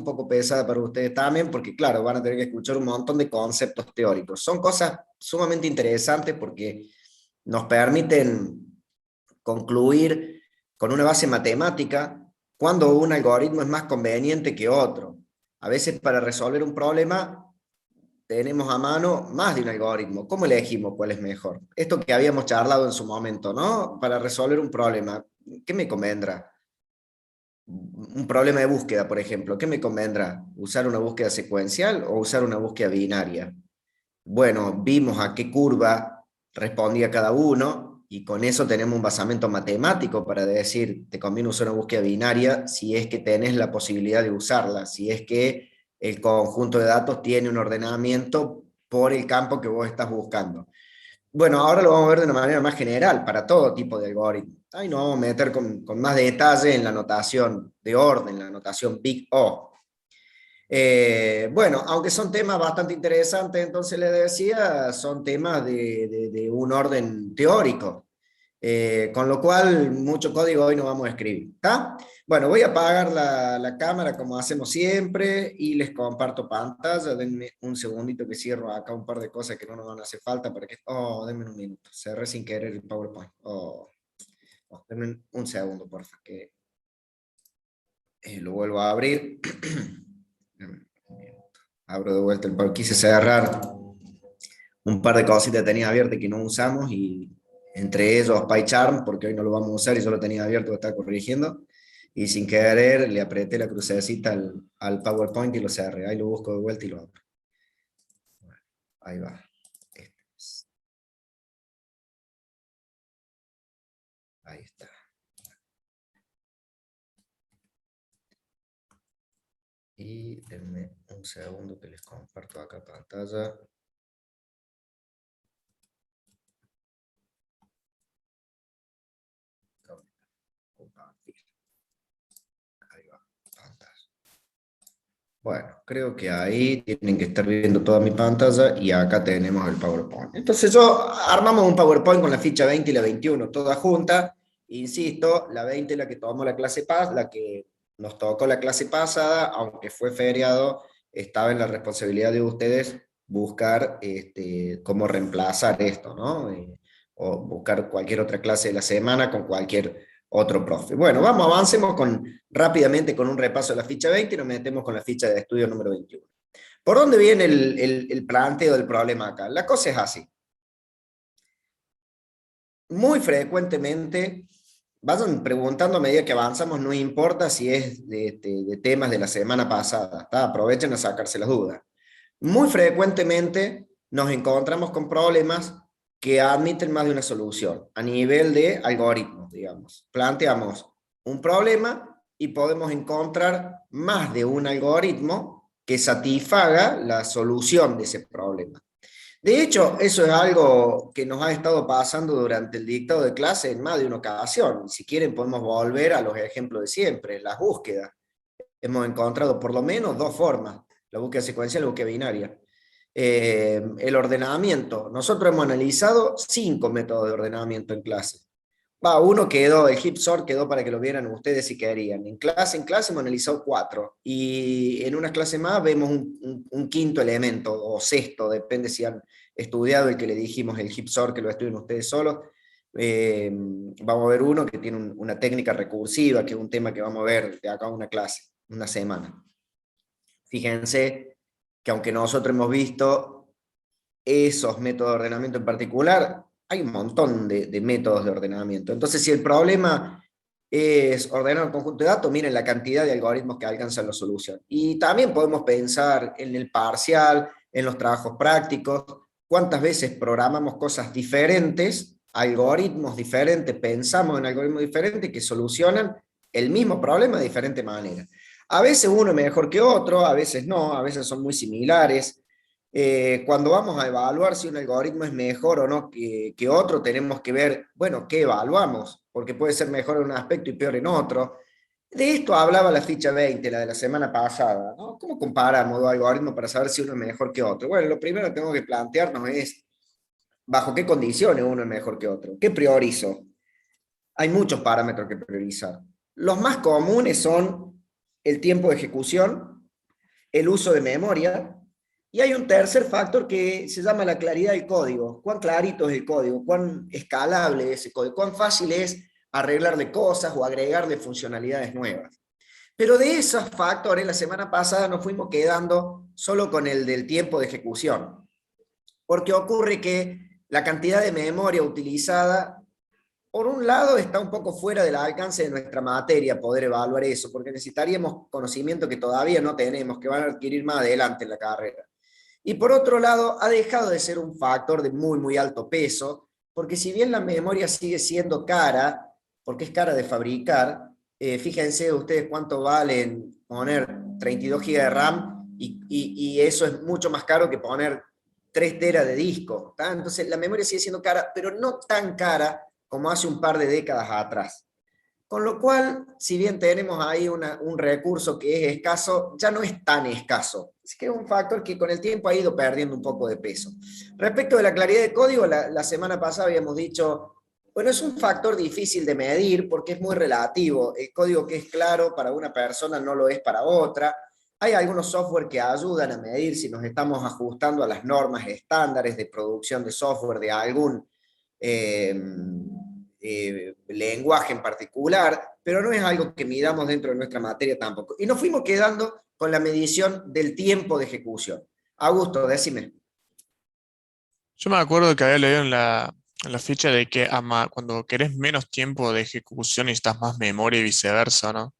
un poco pesada para ustedes también, porque claro, van a tener que escuchar un montón de conceptos teóricos. Son cosas sumamente interesantes porque nos permiten concluir con una base matemática cuando un algoritmo es más conveniente que otro. A veces para resolver un problema tenemos a mano más de un algoritmo. ¿Cómo elegimos cuál es mejor? Esto que habíamos charlado en su momento, ¿no? Para resolver un problema, ¿qué me convendrá? Un problema de búsqueda, por ejemplo, ¿qué me convendrá? ¿Usar una búsqueda secuencial o usar una búsqueda binaria? Bueno, vimos a qué curva respondía cada uno y con eso tenemos un basamento matemático para decir, te conviene usar una búsqueda binaria si es que tenés la posibilidad de usarla, si es que el conjunto de datos tiene un ordenamiento por el campo que vos estás buscando. Bueno, ahora lo vamos a ver de una manera más general para todo tipo de algoritmos. Ahí nos vamos a meter con más detalle en la notación de orden, la notación Big O. Bueno, aunque son temas bastante interesantes, entonces les decía, son temas de un orden teórico, con lo cual mucho código hoy no vamos a escribir, ¿está? Bueno, voy a apagar la cámara como hacemos siempre y les comparto pantalla. Denme un segundito que cierro acá un par de cosas que no nos van a hacer falta para que... Oh, denme un minuto, cerré sin querer el PowerPoint. Denme un segundo, por favor, que lo vuelvo a abrir. Abro de vuelta el PowerPoint, quise cerrar un par de cositas que tenía abiertas que no usamos y entre ellos PyCharm, porque hoy no lo vamos a usar y yo lo tenía abierto, lo estaba corrigiendo, y sin querer le apreté la crucecita al PowerPoint y lo cerré. Ahí lo busco de vuelta y lo abro. Bueno, ahí va. Ahí está. Y denme un segundo que les comparto acá pantalla. Ahí va, pantalla. Bueno, creo que ahí tienen que estar viendo toda mi pantalla y acá tenemos el PowerPoint. Entonces armamos un PowerPoint con la ficha 20 y la 21, toda junta. Insisto, la 20 es la que tomó la clase la que nos tocó la clase pasada, aunque fue feriado, estaba en la responsabilidad de ustedes buscar cómo reemplazar esto, ¿no? O buscar cualquier otra clase de la semana con cualquier otro profe. Bueno, vamos, avancemos rápidamente con un repaso de la ficha 20 y nos metemos con la ficha de estudio número 21. ¿Por dónde viene el planteo del problema acá? La cosa es así. Muy frecuentemente, vayan preguntando a medida que avanzamos, no importa si es de temas de la semana pasada, ¿está? Aprovechen a sacarse las dudas. Muy frecuentemente nos encontramos con problemas que admiten más de una solución a nivel de algoritmos, digamos. Planteamos un problema y podemos encontrar más de un algoritmo que satisfaga la solución de ese problema. De hecho, eso es algo que nos ha estado pasando durante el dictado de clase en más de una ocasión. Si quieren podemos volver a los ejemplos de siempre, las búsquedas. Hemos encontrado por lo menos dos formas, la búsqueda secuencial y la búsqueda binaria. El ordenamiento, nosotros hemos analizado 5 métodos de ordenamiento en clase. Uno quedó, el heap sort quedó para que lo vieran ustedes si querían. En clase hemos analizado 4 y en una clase más vemos un quinto elemento o sexto, depende si han estudiado el que le dijimos, el heap sort, que lo estudien ustedes solos. Vamos a ver uno que tiene una técnica recursiva, que es un tema que vamos a ver de acá a una clase, una semana. Fíjense que aunque nosotros hemos visto esos métodos de ordenamiento en particular, hay un montón de métodos de ordenamiento. Entonces, si el problema es ordenar un conjunto de datos, miren la cantidad de algoritmos que alcanzan la solución. Y también podemos pensar en el parcial, en los trabajos prácticos, cuántas veces programamos cosas diferentes, algoritmos diferentes, pensamos en algoritmos diferentes que solucionan el mismo problema de diferente manera. A veces uno es mejor que otro, a veces no, a veces son muy similares. Cuando vamos a evaluar si un algoritmo es mejor o no que otro, tenemos que ver, bueno, ¿qué evaluamos? Porque puede ser mejor en un aspecto y peor en otro. De esto hablaba la ficha 20, la de la semana pasada, ¿no? ¿Cómo comparamos dos algoritmos para saber si uno es mejor que otro? Bueno, lo primero que tengo que plantearnos es, ¿bajo qué condiciones uno es mejor que otro? ¿Qué priorizo? Hay muchos parámetros que priorizar. Los más comunes son el tiempo de ejecución, el uso de memoria. Y hay un tercer factor que se llama la claridad del código. Cuán clarito es el código, cuán escalable es ese código, cuán fácil es arreglarle cosas o agregarle funcionalidades nuevas. Pero de esos factores, la semana pasada nos fuimos quedando solo con el del tiempo de ejecución. Porque ocurre que la cantidad de memoria utilizada, por un lado, está un poco fuera del alcance de nuestra materia poder evaluar eso, porque necesitaríamos conocimiento que todavía no tenemos, que van a adquirir más adelante en la carrera. Y por otro lado, ha dejado de ser un factor de muy, muy alto peso, porque si bien la memoria sigue siendo cara, porque es cara de fabricar, fíjense ustedes cuánto valen poner 32 GB de RAM y eso es mucho más caro que poner 3 teras de disco. ¿tá? Entonces la memoria sigue siendo cara, pero no tan cara como hace un par de décadas atrás. Con lo cual, si bien tenemos ahí un recurso que es escaso, ya no es tan escaso. Es que es un factor que con el tiempo ha ido perdiendo un poco de peso. Respecto de la claridad de código, la semana pasada habíamos dicho, bueno, es un factor difícil de medir porque es muy relativo. El código que es claro para una persona no lo es para otra. Hay algunos software que ayudan a medir si nos estamos ajustando a las normas estándares de producción de software de algún eh, lenguaje en particular, pero no es algo que midamos dentro de nuestra materia tampoco. Y nos fuimos quedando con la medición del tiempo de ejecución. Augusto, decime. Yo me acuerdo que había leído en la ficha de que cuando querés menos tiempo de ejecución necesitas más memoria y viceversa, ¿no?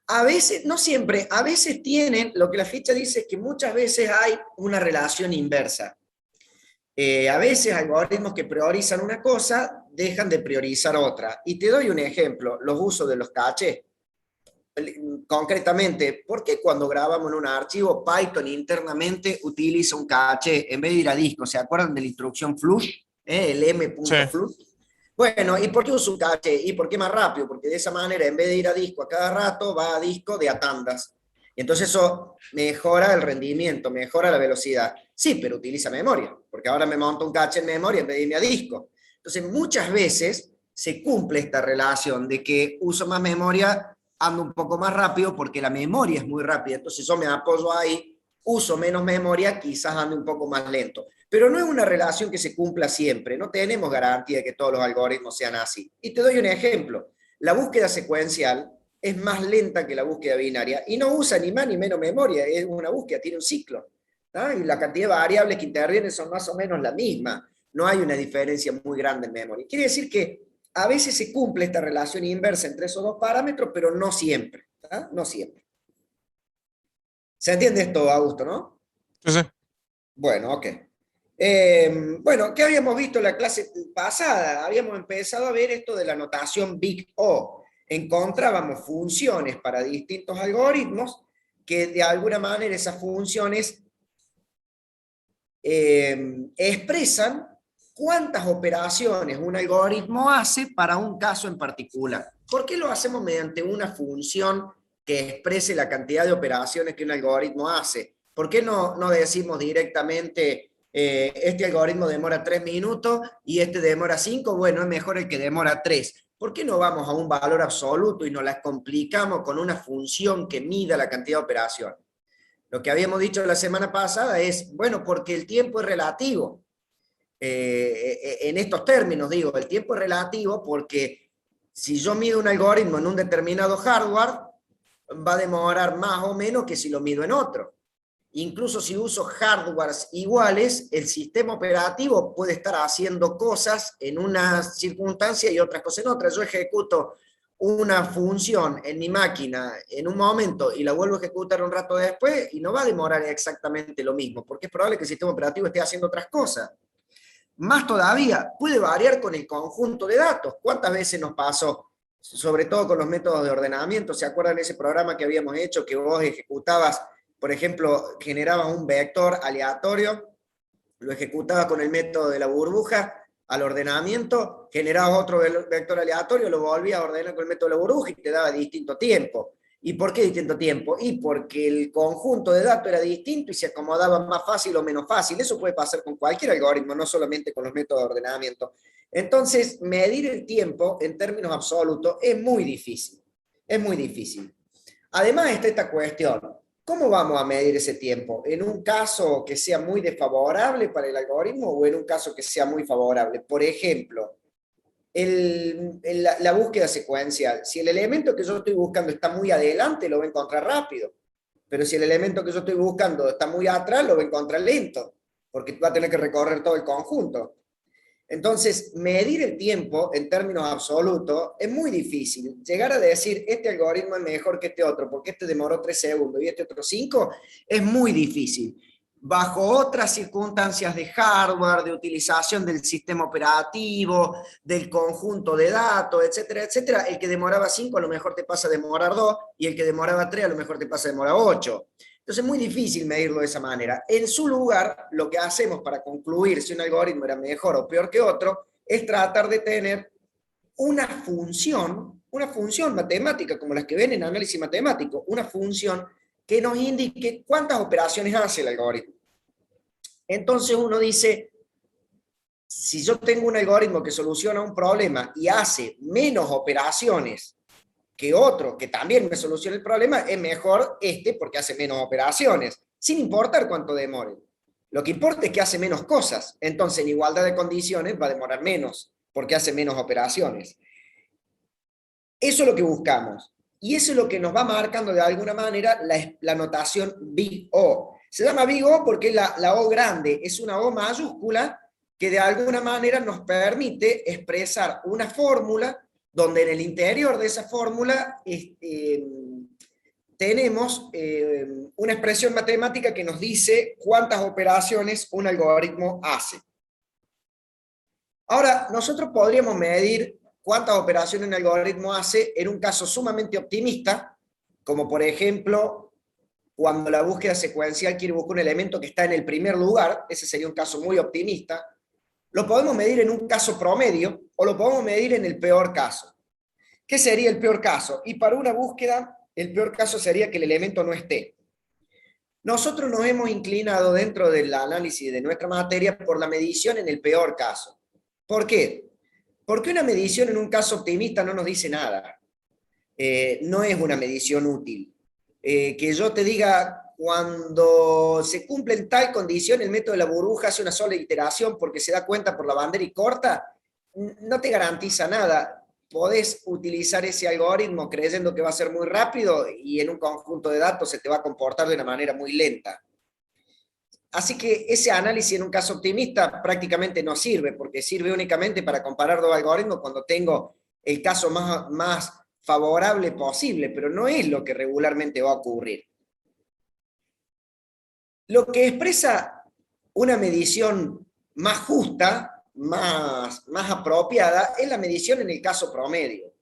A veces, no siempre, a veces tienen, lo que la ficha dice es que muchas veces hay una relación inversa. A veces algoritmos que priorizan una cosa dejan de priorizar otra. Y te doy un ejemplo, los usos de los cachés. Concretamente, ¿por qué cuando grabamos en un archivo Python internamente utiliza un caché en vez de ir a disco? ¿Se acuerdan de la instrucción flush? El Sí, m.flush. Bueno, ¿y por qué uso un caché? ¿Y por qué más rápido? Porque de esa manera, en vez de ir a disco a cada rato, va a disco de a tandas. Y entonces eso mejora el rendimiento, mejora la velocidad. Sí, pero utiliza memoria, porque ahora me monto un caché en memoria en vez de irme a disco. Entonces, muchas veces se cumple esta relación de que uso más memoria, ando un poco más rápido porque la memoria es muy rápida. Entonces yo me apoyo ahí, uso menos memoria, quizás ande un poco más lento. Pero no es una relación que se cumpla siempre. No tenemos garantía de que todos los algoritmos sean así. Y te doy un ejemplo. La búsqueda secuencial es más lenta que la búsqueda binaria y no usa ni más ni menos memoria. Es una búsqueda, tiene un ciclo. ¿no? Y la cantidad de variables que intervienen son más o menos la misma. No hay una diferencia muy grande en memoria. Quiere decir que a veces se cumple esta relación inversa entre esos dos parámetros, pero no siempre. No siempre. ¿Se entiende esto, Augusto, no? sí, sí. Bueno, ok. Bueno, ¿qué habíamos visto en la clase pasada? Habíamos empezado a ver esto de la notación Big O. Encontrábamos funciones para distintos algoritmos que de alguna manera esas funciones expresan cuántas operaciones un algoritmo hace para un caso en particular. ¿Por qué lo hacemos mediante una función que exprese la cantidad de operaciones que un algoritmo hace? ¿Por qué no decimos directamente este algoritmo demora 3 minutos y este demora 5? Bueno, es mejor el que demora 3. ¿Por qué no vamos a un valor absoluto y nos las complicamos con una función que mida la cantidad de operaciones? Lo que habíamos dicho la semana pasada es, bueno, porque el tiempo es relativo. En estos términos digo, el tiempo es relativo porque si yo mido un algoritmo en un determinado hardware, va a demorar más o menos que si lo mido en otro. Incluso si uso hardwares iguales, el sistema operativo puede estar haciendo cosas en una circunstancia y otras cosas en otra. Yo ejecuto una función en mi máquina en un momento y la vuelvo a ejecutar un rato después y no va a demorar exactamente lo mismo, porque es probable que el sistema operativo esté haciendo otras cosas. Más todavía, puede variar con el conjunto de datos. ¿Cuántas veces nos pasó? Sobre todo con los métodos de ordenamiento. ¿Se acuerdan de ese programa que habíamos hecho que vos ejecutabas, por ejemplo, generabas un vector aleatorio, lo ejecutabas con el método de la burbuja al ordenamiento, generabas otro vector aleatorio, lo volvías a ordenar con el método de la burbuja y te daba distinto tiempo? ¿Y por qué distinto tiempo? Y porque el conjunto de datos era distinto y se acomodaba más fácil o menos fácil. Eso puede pasar con cualquier algoritmo, no solamente con los métodos de ordenamiento. Entonces, medir el tiempo en términos absolutos es muy difícil. Es muy difícil. Además está esta cuestión. ¿Cómo vamos a medir ese tiempo? ¿En un caso que sea muy desfavorable para el algoritmo o en un caso que sea muy favorable? Por ejemplo, la búsqueda secuencial. Si el elemento que yo estoy buscando está muy adelante, lo va a encontrar rápido. Pero si el elemento que yo estoy buscando está muy atrás, lo va a encontrar lento, porque va a tener que recorrer todo el conjunto. Entonces, medir el tiempo en términos absolutos es muy difícil. Llegar a decir, este algoritmo es mejor que este otro, porque este demoró 3 segundos y este otro 5, es muy difícil. Bajo otras circunstancias de hardware, de utilización del sistema operativo, del conjunto de datos, etcétera, etcétera, el que demoraba 5 a lo mejor te pasa a demorar 2 y el que demoraba 3 a lo mejor te pasa a demorar 8. Entonces es muy difícil medirlo de esa manera. En su lugar, lo que hacemos para concluir si un algoritmo era mejor o peor que otro, es tratar de tener una función matemática, como las que ven en análisis matemático, una función que nos indique cuántas operaciones hace el algoritmo. Entonces uno dice, si yo tengo un algoritmo que soluciona un problema y hace menos operaciones que otro que también me solucione el problema, es mejor este porque hace menos operaciones, sin importar cuánto demore. Lo que importa es que hace menos cosas. Entonces, en igualdad de condiciones va a demorar menos porque hace menos operaciones. Eso es lo que buscamos. Y eso es lo que nos va marcando de alguna manera la notación Big O. Se llama Big O porque la O grande es una O mayúscula que de alguna manera nos permite expresar una fórmula donde en el interior de esa fórmula tenemos una expresión matemática que nos dice cuántas operaciones un algoritmo hace. Ahora, nosotros podríamos medir cuántas operaciones un algoritmo hace en un caso sumamente optimista, como por ejemplo, cuando la búsqueda secuencial quiere buscar un elemento que está en el primer lugar, ese sería un caso muy optimista. Lo podemos medir en un caso promedio o lo podemos medir en el peor caso. ¿Qué sería el peor caso? Y para una búsqueda, el peor caso sería que el elemento no esté. Nosotros nos hemos inclinado dentro del análisis de nuestra materia por la medición en el peor caso. ¿Por qué? Porque una medición en un caso optimista no nos dice nada. No es una medición útil. Que yo te diga, cuando se cumple en tal condición, el método de la burbuja hace una sola iteración porque se da cuenta por la bandera y corta, no te garantiza nada. Podés utilizar ese algoritmo creyendo que va a ser muy rápido y en un conjunto de datos se te va a comportar de una manera muy lenta. Así que ese análisis en un caso optimista prácticamente no sirve, porque sirve únicamente para comparar dos algoritmos cuando tengo el caso más favorable posible, pero no es lo que regularmente va a ocurrir. Lo que expresa una medición más justa, más apropiada, es la medición en el caso promedio.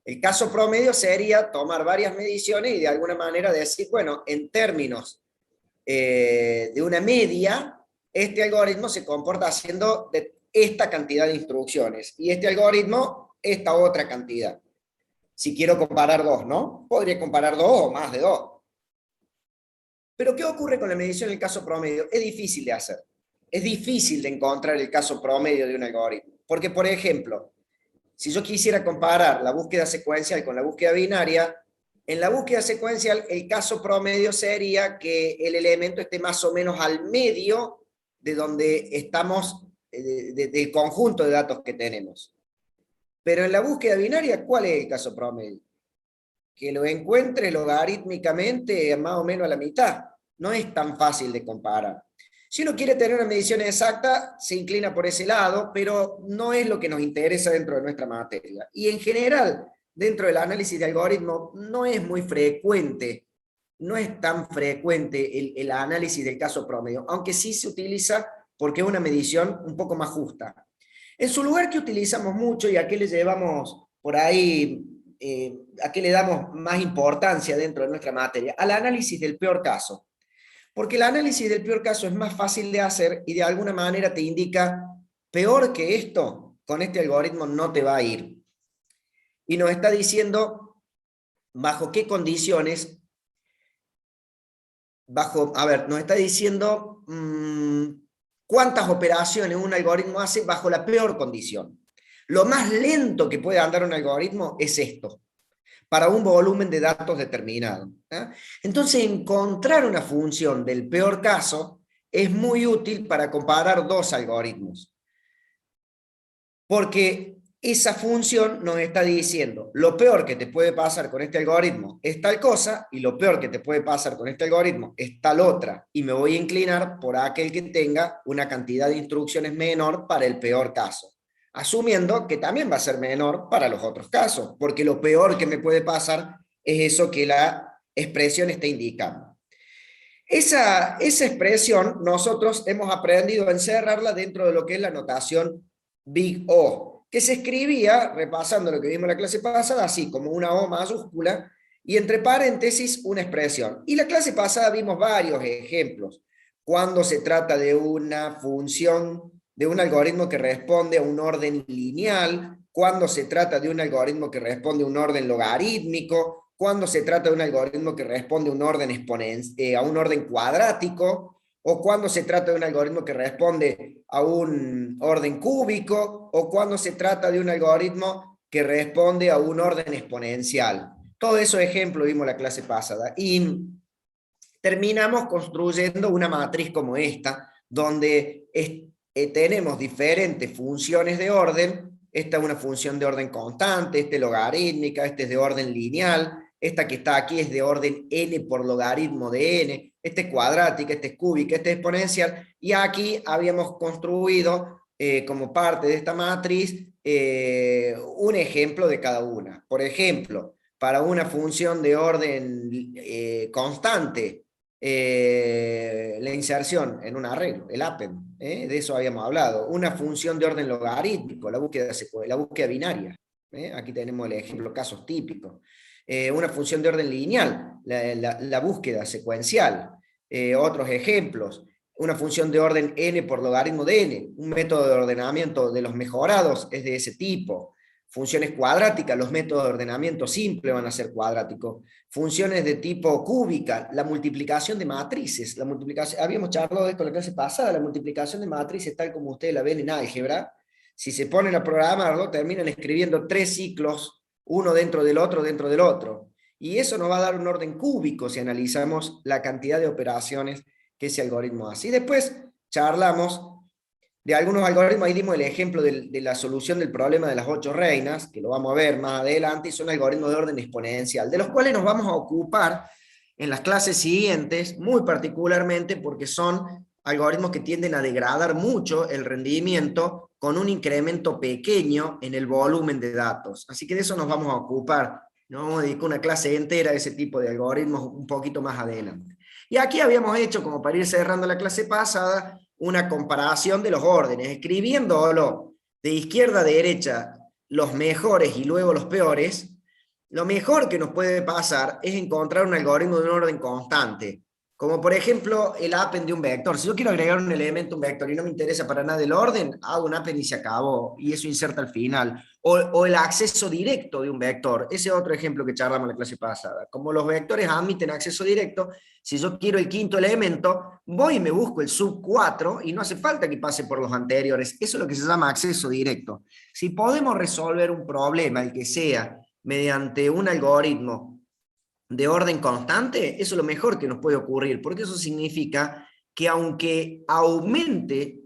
El caso promedio sería tomar varias mediciones y de alguna manera decir, bueno, en términos de una media, este algoritmo se comporta haciendo de esta cantidad de instrucciones y este algoritmo esta otra cantidad. Si quiero comparar dos, ¿no? Podría comparar dos o más de dos. Pero ¿qué ocurre con la medición en el caso promedio? Es difícil de hacer. Es difícil de encontrar el caso promedio de un algoritmo. Porque, por ejemplo, si yo quisiera comparar la búsqueda secuencial con la búsqueda binaria, en la búsqueda secuencial el caso promedio sería que el elemento esté más o menos al medio de donde estamos, del conjunto de datos que tenemos. Pero en la búsqueda binaria, ¿cuál es el caso promedio? Que lo encuentre logarítmicamente más o menos a la mitad. No es tan fácil de comparar. Si uno quiere tener una medición exacta, se inclina por ese lado, pero no es lo que nos interesa dentro de nuestra materia. Y en general, dentro del análisis de algoritmos, no es muy frecuente, no es tan frecuente el análisis del caso promedio, aunque sí se utiliza porque es una medición un poco más justa. En su lugar, que utilizamos mucho y a qué le llevamos por ahí, a qué le damos más importancia dentro de nuestra materia, al análisis del peor caso. Porque el análisis del peor caso es más fácil de hacer y de alguna manera te indica, peor que esto, con este algoritmo no te va a ir. Y nos está diciendo bajo qué condiciones, nos está diciendo cuántas operaciones un algoritmo hace bajo la peor condición. Lo más lento que puede andar un algoritmo es esto. para un volumen de datos determinado. ¿Ah? Entonces, encontrar una función del peor caso es muy útil para comparar dos algoritmos. Porque esa función nos está diciendo, lo peor que te puede pasar con este algoritmo es tal cosa, y lo peor que te puede pasar con este algoritmo es tal otra, y me voy a inclinar por aquel que tenga una cantidad de instrucciones menor para el peor caso, asumiendo que también va a ser menor para los otros casos, porque lo peor que me puede pasar es eso que la expresión está indicando. Esa expresión nosotros hemos aprendido a encerrarla dentro de lo que es la notación Big O, que se escribía, repasando lo que vimos en la clase pasada, así como una O mayúscula y entre paréntesis una expresión. Y la clase pasada vimos varios ejemplos, cuando se trata de una función, de un algoritmo que responde a un orden lineal, cuando se trata de un algoritmo que responde a un orden logarítmico, cuando se trata de un algoritmo que responde a un orden a un orden cuadrático, o cuando se trata de un algoritmo que responde a un orden cúbico, o cuando se trata de un algoritmo que responde a un orden exponencial. Todos esos ejemplos vimos la clase pasada. Y terminamos construyendo una matriz como esta, donde tenemos diferentes funciones de orden. Esta es una función de orden constante, esta es logarítmica, esta es de orden lineal, esta que está aquí es de orden n por logaritmo de n, esta es cuadrática, esta es cúbica, esta es exponencial, y aquí habíamos construido como parte de esta matriz un ejemplo de cada una. Por ejemplo, para una función de orden constante, la inserción en un arreglo, el append, de eso habíamos hablado. Una función de orden logarítmico, la búsqueda binaria. Aquí tenemos el ejemplo, casos típicos. Una función de orden lineal, la búsqueda secuencial. Otros ejemplos, una función de orden n por logaritmo de n, un método de ordenamiento de los mejorados es de ese tipo. Funciones cuadráticas, los métodos de ordenamiento simple van a ser cuadráticos. Funciones de tipo cúbica, la multiplicación de matrices. La multiplicación, habíamos charlado de esto en la clase pasada, la multiplicación de matrices tal como ustedes la ven en álgebra. Si se ponen a programarlo, terminan escribiendo 3 ciclos, uno dentro del otro, dentro del otro. Y eso nos va a dar un orden cúbico si analizamos la cantidad de operaciones que ese algoritmo hace. Y después charlamos de algunos algoritmos. Ahí dimos el ejemplo de la solución del problema de las 8 reinas, que lo vamos a ver más adelante, y son algoritmos de orden exponencial, de los cuales nos vamos a ocupar en las clases siguientes, muy particularmente porque son algoritmos que tienden a degradar mucho el rendimiento con un incremento pequeño en el volumen de datos. Así que de eso nos vamos a ocupar. Nos vamos a dedicar una clase entera a ese tipo de algoritmos un poquito más adelante. Y aquí habíamos hecho, como para ir cerrando la clase pasada, una comparación de los órdenes, escribiéndolo de izquierda a derecha los mejores y luego los peores. Lo mejor que nos puede pasar es encontrar un algoritmo de un orden constante, como por ejemplo el append de un vector. Si yo quiero agregar un elemento a un vector y no me interesa para nada el orden, hago un append y se acabó, y eso inserta al final. O el acceso directo de un vector, ese es otro ejemplo que charlamos en la clase pasada. Como los vectores admiten acceso directo, si yo quiero el quinto elemento, voy y me busco el sub 4 y no hace falta que pase por los anteriores. Eso es lo que se llama acceso directo. Si podemos resolver un problema, el que sea, mediante un algoritmo de orden constante, eso es lo mejor que nos puede ocurrir, porque eso significa que aunque aumente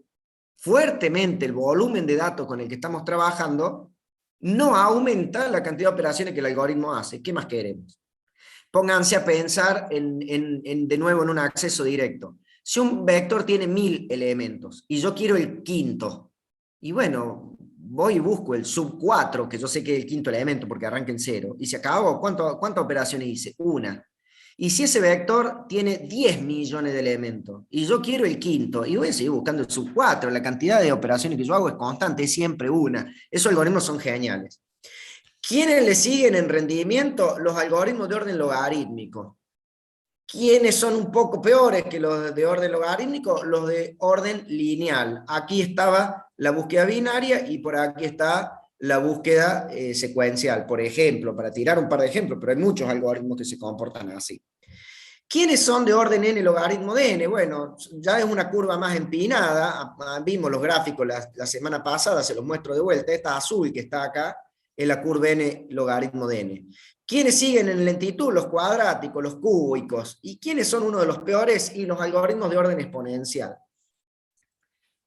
fuertemente el volumen de datos con el que estamos trabajando, no aumenta la cantidad de operaciones que el algoritmo hace. ¿Qué más queremos? Pónganse a pensar de nuevo en un acceso directo. Si un vector tiene 1000 elementos y yo quiero el quinto, y bueno, voy y busco el sub 4, que yo sé que es el quinto elemento porque arranca en 0, y se acabó. ¿Cuántas operaciones hice? Una. Y si ese vector tiene 10 millones de elementos, y yo quiero el quinto, y voy a seguir buscando el sub 4, la cantidad de operaciones que yo hago es constante, es siempre una. Esos algoritmos son geniales. ¿Quiénes le siguen en rendimiento? Los algoritmos de orden logarítmico. ¿Quiénes son un poco peores que los de orden logarítmico? Los de orden lineal. Aquí estaba la búsqueda binaria y por aquí está la búsqueda secuencial, por ejemplo, para tirar un par de ejemplos, pero hay muchos algoritmos que se comportan así. ¿Quiénes son de orden n logaritmo de n? Bueno, ya es una curva más empinada. Vimos los gráficos la semana pasada, se los muestro de vuelta. Esta azul que está acá es la curva n logaritmo de n. ¿Quiénes siguen en lentitud? Los cuadráticos, los cúbicos. ¿Y quiénes son uno de los peores? Y los algoritmos de orden exponencial.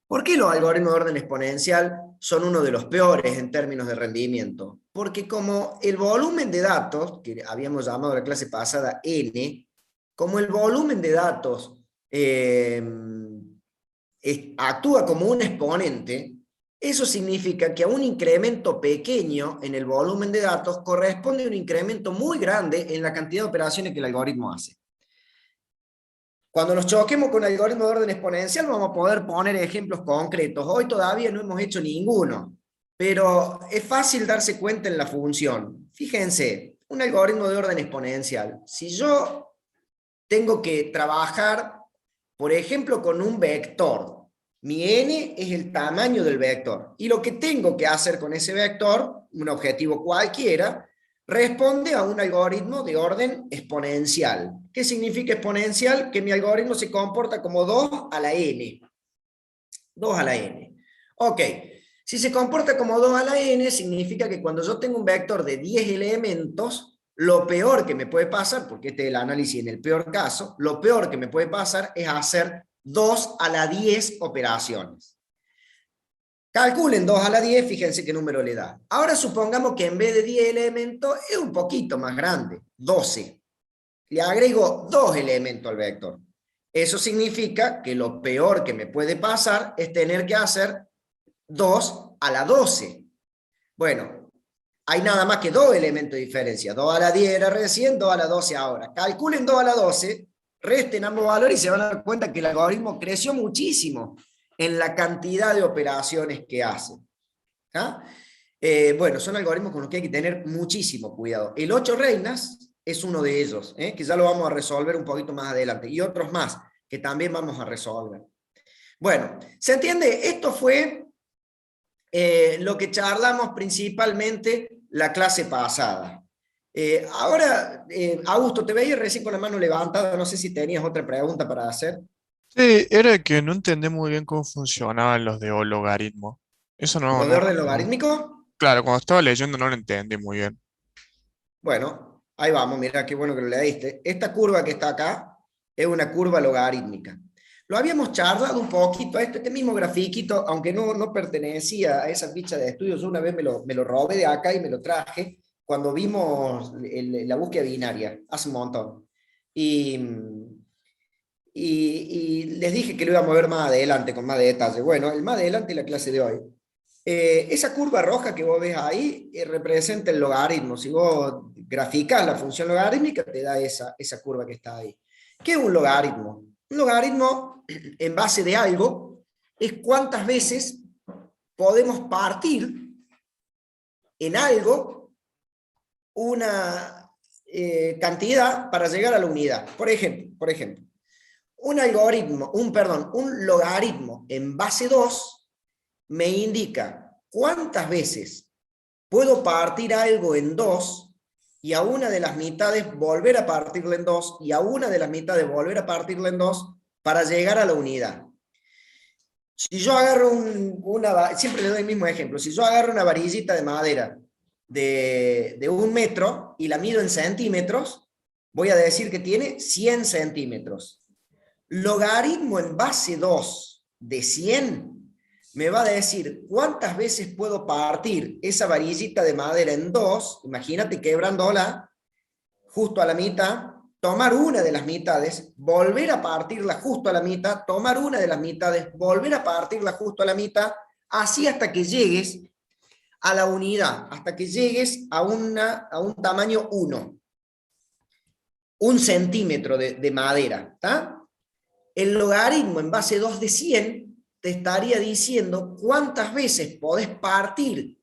¿Por qué los algoritmos de orden exponencial son uno de los peores en términos de rendimiento? Porque como el volumen de datos, que habíamos llamado la clase pasada N, como el volumen de datos actúa como un exponente, eso significa que a un incremento pequeño en el volumen de datos corresponde a un incremento muy grande en la cantidad de operaciones que el algoritmo hace. Cuando nos choquemos con el algoritmo de orden exponencial vamos a poder poner ejemplos concretos. Hoy todavía no hemos hecho ninguno, pero es fácil darse cuenta en la función. Fíjense, un algoritmo de orden exponencial. Si yo tengo que trabajar, por ejemplo, con un vector, mi n es el tamaño del vector, y lo que tengo que hacer con ese vector, un objetivo cualquiera, responde a un algoritmo de orden exponencial. ¿Qué significa exponencial? Que mi algoritmo se comporta como 2 a la n. 2 a la n. Ok, si se comporta como 2 a la n, significa que cuando yo tengo un vector de 10 elementos, lo peor que me puede pasar, porque este es el análisis en el peor caso, lo peor que me puede pasar es hacer 2 a la 10 operaciones. Calculen 2 a la 10, fíjense qué número le da. Ahora supongamos que en vez de 10 elementos es un poquito más grande, 12. Le agrego 2 elementos al vector. Eso significa que lo peor que me puede pasar es tener que hacer 2 a la 12. Bueno, hay nada más que 2 elementos de diferencia. 2 a la 10 era recién, 2 a la 12 ahora. Calculen 2 a la 12, resten ambos valores y se van a dar cuenta que el algoritmo creció muchísimo en la cantidad de operaciones que hace. ¿Ah? Bueno, son algoritmos con los que hay que tener muchísimo cuidado. El 8 reinas es uno de ellos, que ya lo vamos a resolver un poquito más adelante, y otros más que también vamos a resolver. Bueno, ¿se entiende? Esto fue lo que charlamos principalmente la clase pasada. Ahora, Augusto, te veía recién con la mano levantada, no sé si tenías otra pregunta para hacer. Sí, era que no entendí muy bien cómo funcionaban los de logaritmo. Eso no, ¿Lo de no, orden logarítmico? claro, cuando estaba leyendo no lo entendí muy bien. Bueno, ahí vamos, mira qué bueno que lo leíste. Esta curva que está acá es una curva logarítmica. Lo habíamos charlado un poquito, este mismo grafiquito, aunque no pertenecía a esa ficha de estudios, una vez me lo robé de acá y me lo traje cuando vimos la búsqueda binaria, hace un montón. Y, y les dije que lo íbamos a ver más adelante, con más detalle. Bueno, el más adelante es la clase de hoy. Esa curva roja que vos ves ahí representa el logaritmo. Si vos graficás la función logarítmica, te da esa curva que está ahí. ¿Qué es un logaritmo? Un logaritmo en base de algo es cuántas veces podemos partir en algo una cantidad para llegar a la unidad. Por ejemplo, un logaritmo en base 2 me indica cuántas veces puedo partir algo en 2 y a una de las mitades volver a partirla en 2 y a una de las mitades volver a partirla en 2 para llegar a la unidad. Si yo agarro siempre le doy el mismo ejemplo, si yo agarro una varillita de madera de 1 metro y la mido en centímetros, voy a decir que tiene 100 centímetros. Logaritmo en base 2 de 100 me va a decir cuántas veces puedo partir esa varillita de madera en 2, imagínate quebrándola justo a la mitad, tomar una de las mitades, volver a partirla justo a la mitad, tomar una de las mitades, volver a partirla justo a la mitad, así hasta que llegues a la unidad, hasta que llegues a un tamaño 1, 1 centímetro de madera, ¿está? El logaritmo en base 2 de 100 te estaría diciendo cuántas veces podés partir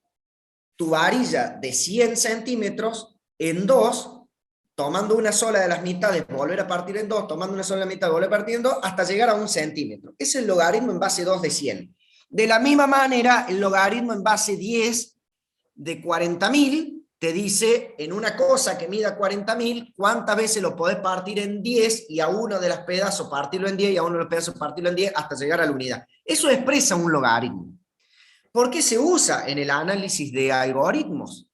tu varilla de 100 centímetros en 2, tomando una sola de las mitades, volver a partir en 2, tomando una sola de las mitades, volver a partir en 2, hasta llegar a 1 centímetro. Es el logaritmo en base 2 de 100. De la misma manera, el logaritmo en base 10 de 40.000 te dice en una cosa que mida 40.000, cuántas veces lo podés partir en 10 y a uno de los pedazos partirlo en 10 y a uno de los pedazos partirlo en 10 hasta llegar a la unidad. Eso expresa un logaritmo. ¿Por qué se usa en el análisis de algoritmos?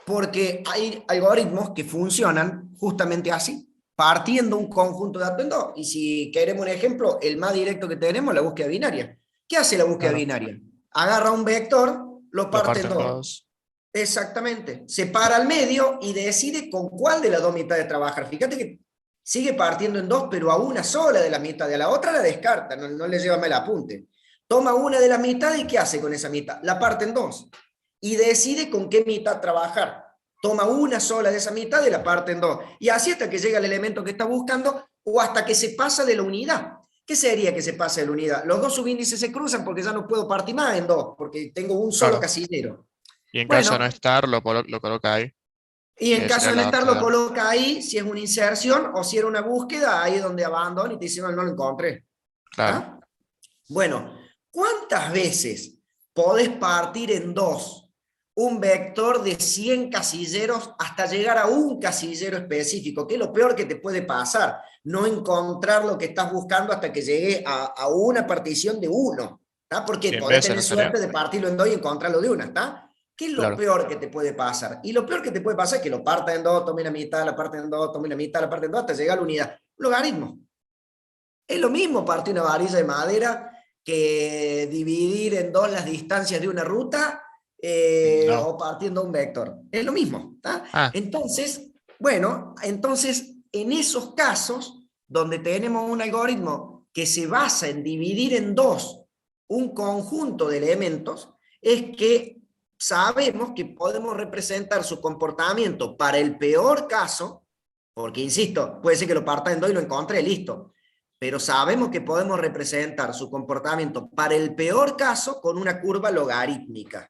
Porque hay algoritmos que funcionan justamente así, partiendo un conjunto de datos en dos. Y si queremos un ejemplo, el más directo que tenemos es la búsqueda binaria. ¿Qué hace la búsqueda Claro, binaria? Agarra un vector, lo lo parte en parten dos. dos. Exactamente. Se para al medio y decide con cuál de las dos mitades trabajar. Fíjate que sigue partiendo en dos, pero a una sola de las mitades. A la otra la descarta, no le lleva mal apunte. Toma una de las mitades y ¿qué hace con esa mitad? La parte en dos. Y decide con qué mitad trabajar. Toma una sola de esa mitad y la parte en dos. Y así hasta que llega el elemento que está buscando o hasta que se pasa de la unidad. ¿Qué sería que se pase de la unidad? Los dos subíndices se cruzan porque ya no puedo partir más en dos, porque tengo un solo Claro. casillero. Y en caso de no Bueno, estar, lo coloca ahí, y en que caso sería de no la estar, base de lo datos. coloca ahí, si es una inserción o si era una búsqueda, ahí es donde abandona y te dice, no, no lo encontré. Claro. ¿Está? Bueno, ¿cuántas veces podés partir en dos un vector de 100 casilleros hasta llegar a un casillero específico? ¿Qué es lo peor que te puede pasar? No encontrar lo que estás buscando hasta que llegue a una partición de uno. ¿Está? Porque 100 podés veces tener no sería. suerte de partirlo en dos y encontrarlo de una. ¿Está? ¿Qué es lo Claro. peor que te puede pasar? Y lo peor que te puede pasar es que lo parta en dos, tome la mitad, la parte en dos, tome la mitad, la parte en dos, hasta llegar a la unidad. Logaritmo. Es lo mismo partir una varilla de madera que dividir en dos las distancias de una ruta No. o partiendo un vector. Es lo mismo. ¿Está? Ah, Entonces, bueno, entonces en esos casos donde tenemos un algoritmo que se basa en dividir en dos un conjunto de elementos, es que sabemos que podemos representar su comportamiento para el peor caso, porque insisto, puede ser que lo parta en dos y lo encontré, listo, pero sabemos que podemos representar su comportamiento para el peor caso con una curva logarítmica.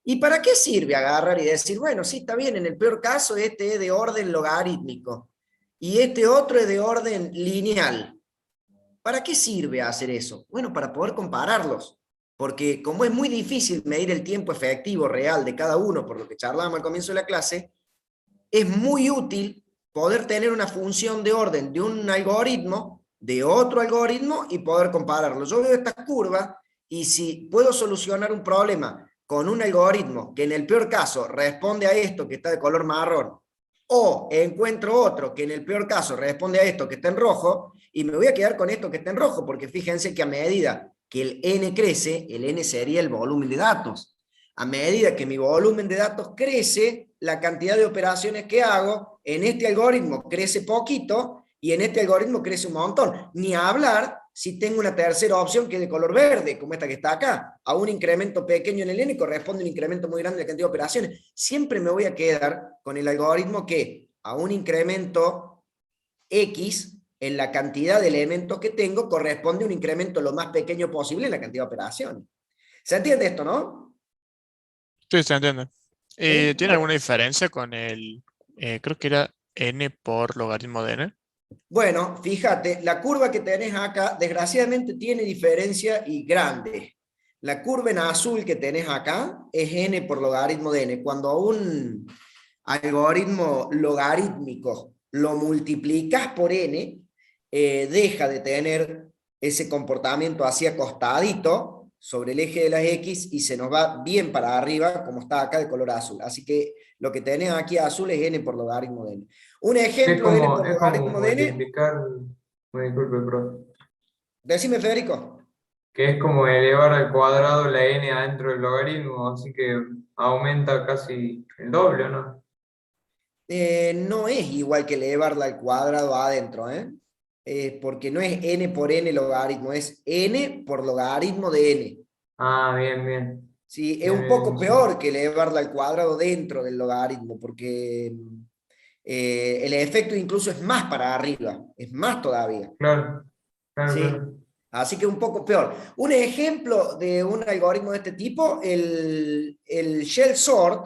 ¿Y para qué sirve agarrar y decir, bueno, sí, está bien, en el peor caso este es de orden logarítmico y este otro es de orden lineal? ¿Para qué sirve hacer eso? Bueno, para poder compararlos, porque como es muy difícil medir el tiempo efectivo real de cada uno, por lo que charlábamos al comienzo de la clase, es muy útil poder tener una función de orden de un algoritmo, de otro algoritmo y poder compararlo. Yo veo esta curva y si puedo solucionar un problema con un algoritmo que en el peor caso responde a esto que está de color marrón, o encuentro otro que en el peor caso responde a esto que está en rojo, y me voy a quedar con esto que está en rojo, porque fíjense que a medida que el n crece, el n sería el volumen de datos. A medida que mi volumen de datos crece, la cantidad de operaciones que hago en este algoritmo crece poquito y en este algoritmo crece un montón. Ni hablar si tengo una tercera opción que es de color verde, como esta que está acá. A un incremento pequeño en el n corresponde un incremento muy grande en la cantidad de operaciones. Siempre me voy a quedar con el algoritmo que a un incremento X en la cantidad de elementos que tengo corresponde un incremento lo más pequeño posible en la cantidad de operaciones. ¿Se entiende esto, no? sí, se entiende. ¿Sí? ¿Tiene alguna diferencia con creo que era n por logaritmo de n? Bueno, fíjate, la curva que tenés acá, desgraciadamente tiene diferencia y grande. La curva en azul que tenés acá es n por logaritmo de n. Cuando un algoritmo logarítmico lo multiplicas por n, deja de tener ese comportamiento hacia acostadito sobre el eje de las x y se nos va bien para arriba, como está acá de color azul. Así que lo que tenés aquí azul es n por logaritmo de n. Un ejemplo de n por Es como logaritmo de n, multiplicar, me disculpe, pero decime Federico. que es como elevar al cuadrado la n adentro del logaritmo, así que aumenta casi el doble, ¿no? No es igual que elevarla al cuadrado adentro, ¿eh? Porque no es n por n logaritmo, es n por logaritmo de n. Ah, bien, bien. Sí, es Bien, un bien, poco bien, sí. peor que elevarla al cuadrado dentro del logaritmo, porque el efecto incluso es más para arriba, es más todavía. Claro, claro, Sí, claro. así que un poco peor. Un ejemplo de un algoritmo de este tipo, el shell sort,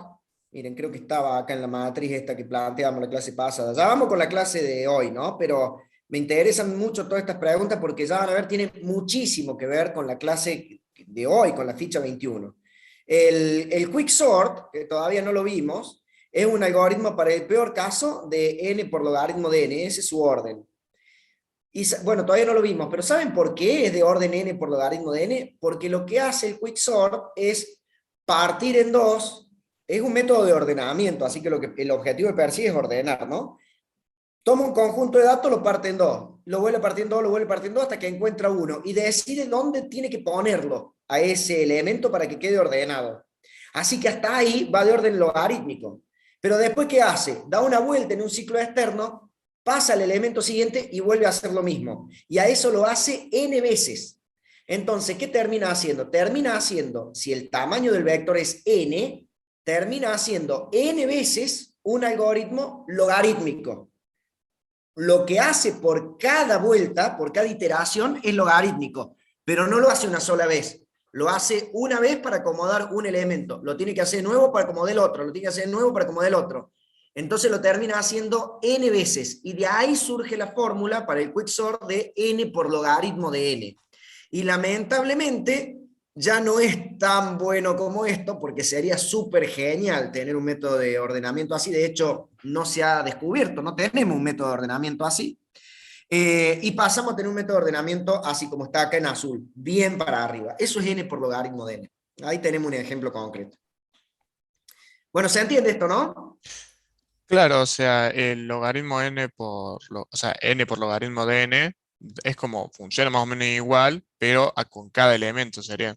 miren, creo que estaba acá en la matriz esta que planteamos la clase pasada. Ya vamos con la clase de hoy, ¿no? Pero me interesan mucho todas estas preguntas porque ya van a ver, tienen muchísimo que ver con la clase de hoy, con la ficha 21. El quicksort, que todavía no lo vimos, es un algoritmo para el peor caso de n por logaritmo de n, ese es su orden. Y bueno, todavía no lo vimos, pero ¿saben por qué es de orden n por logaritmo de n? Porque lo que hace el quicksort es partir en dos es un método de ordenamiento, así que, el objetivo que persigue es ordenar, ¿no? Toma un conjunto de datos, lo parte en dos, lo vuelve a partir en dos, lo vuelve a partir en dos hasta que encuentra uno y decide dónde tiene que ponerlo a ese elemento para que quede ordenado. Así que hasta ahí va de orden logarítmico. Pero después, ¿qué hace? Da una vuelta en un ciclo externo, pasa al elemento siguiente y vuelve a hacer lo mismo. Y a eso lo hace n veces. Entonces, ¿qué termina haciendo? Termina haciendo, si el tamaño del vector es n, termina haciendo n veces un algoritmo logarítmico. Lo que hace por cada vuelta, por cada iteración, es logarítmico, pero no lo hace una sola vez. Lo hace una vez para acomodar un elemento, lo tiene que hacer de nuevo para acomodar el otro, lo tiene que hacer de nuevo para acomodar el otro. Entonces lo termina haciendo n veces, y de ahí surge la fórmula para el quicksort de n por logaritmo de n. Y lamentablemente ya no es tan bueno como esto, porque sería súper genial tener un método de ordenamiento así. De hecho, no se ha descubierto, no tenemos un método de ordenamiento así. Y pasamos a tener un método de ordenamiento así como está acá en azul, bien para arriba. Eso es n por logaritmo de n. Ahí tenemos un ejemplo concreto. Bueno, ¿se entiende esto, no? Claro, o sea, el logaritmo n o sea, n por logaritmo de n es como, funciona más o menos igual, pero con cada elemento sería.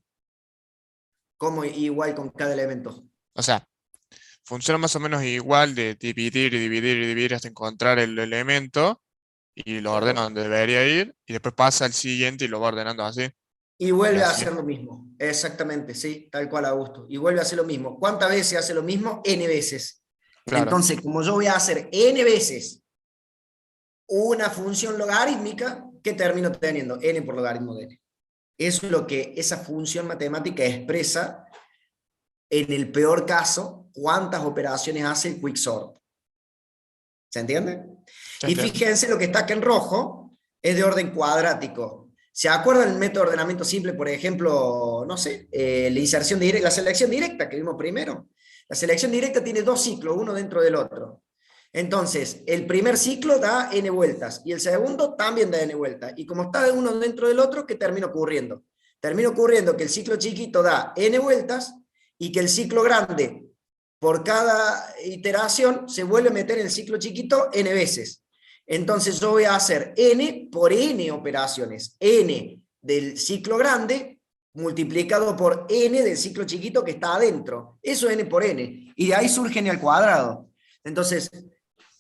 Como igual con cada elemento. O sea, funciona más o menos igual de dividir y dividir y dividir hasta encontrar el elemento y lo ordena Claro. donde debería ir y después pasa al siguiente y lo va ordenando así. Y Y vuelve a así. hacer lo mismo. Exactamente, sí, tal cual, Augusto. Y vuelve a hacer lo mismo. ¿Cuántas veces hace lo mismo? N veces. Claro, Entonces, como yo voy a hacer n veces una función logarítmica, ¿qué termino teniendo? N por logaritmo de n. Eso es lo que esa función matemática expresa, en el peor caso, cuántas operaciones hace el quicksort. ¿Se entiende? ya Y entiendo. fíjense, lo que está acá en rojo es de orden cuadrático. ¿Se acuerdan del método de ordenamiento simple, por ejemplo, no sé, la inserción directa, la selección directa que vimos primero? La selección directa tiene dos ciclos, uno dentro del otro. Entonces, el primer ciclo da n vueltas y el segundo también da n vueltas. Y como está uno dentro del otro, ¿qué termina ocurriendo? Termina ocurriendo que el ciclo chiquito da n vueltas y que el ciclo grande, por cada iteración, se vuelve a meter en el ciclo chiquito n veces. Entonces yo voy a hacer n por n operaciones. N del ciclo grande multiplicado por n del ciclo chiquito que está adentro. Eso es n por n. Y de ahí surge n al cuadrado. Entonces,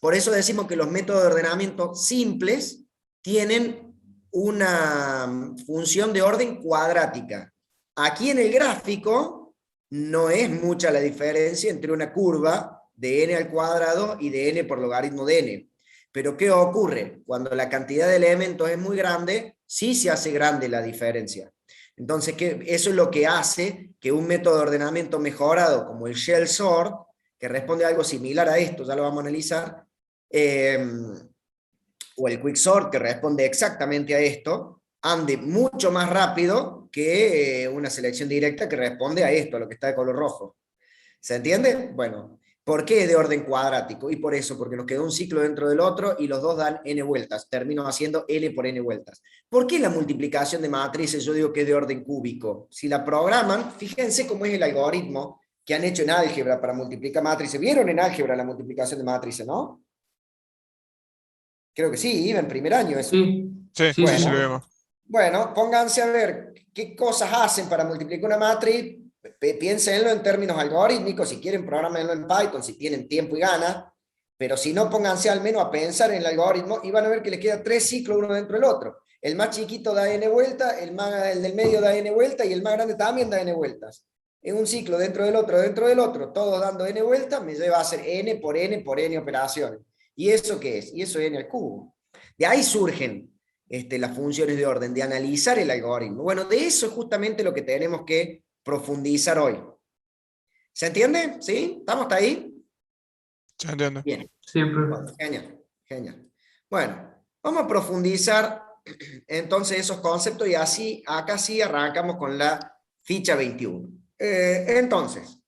por eso decimos que los métodos de ordenamiento simples tienen una función de orden cuadrática. Aquí en el gráfico no es mucha la diferencia entre una curva de n al cuadrado y de n por logaritmo de n. Pero ¿qué ocurre? Cuando la cantidad de elementos es muy grande, sí se hace grande la diferencia. Entonces, eso es lo que hace que un método de ordenamiento mejorado como el shell sort, que responde a algo similar a esto, ya lo vamos a analizar, o el quicksort, que responde exactamente a esto, ande mucho más rápido que una selección directa que responde a esto, a lo que está de color rojo. ¿Se entiende? Bueno, ¿por qué de orden cuadrático? Y por eso, porque nos quedó un ciclo dentro del otro y los dos dan n vueltas. Termino haciendo n por n vueltas. ¿Por qué la multiplicación de matrices yo digo que es de orden cúbico? Si la programan, fíjense cómo es el algoritmo que han hecho en álgebra para multiplicar matrices. ¿Vieron en álgebra la multiplicación de matrices, no? Creo que sí, iba en primer año eso. Sí, Sí, sí, sí, sí, lo sí. vemos. Bueno, pónganse a ver qué cosas hacen para multiplicar una matriz. Piénsenlo en términos algorítmicos, si quieren programenlo en Python, si tienen tiempo y ganas, pero si no, pónganse al menos a pensar en el algoritmo y van a ver que les queda 3 ciclos uno dentro del otro. El más chiquito da n vueltas, el del medio da n vueltas y el más grande también da n vueltas. En un ciclo dentro del otro, todos dando n vueltas, me lleva a hacer n por n operaciones. ¿Y eso qué es? Y eso es n al cubo. De ahí surgen las funciones de orden, de analizar el algoritmo. Bueno, de eso es justamente lo que tenemos que profundizar hoy. ¿Se entiende? ¿Sí? ¿Estamos hasta ahí? Ya entiendo. Bien. Siempre. Bueno, genial, genial. Bueno, vamos a profundizar entonces esos conceptos y así, acá sí arrancamos con la ficha 21. Entonces,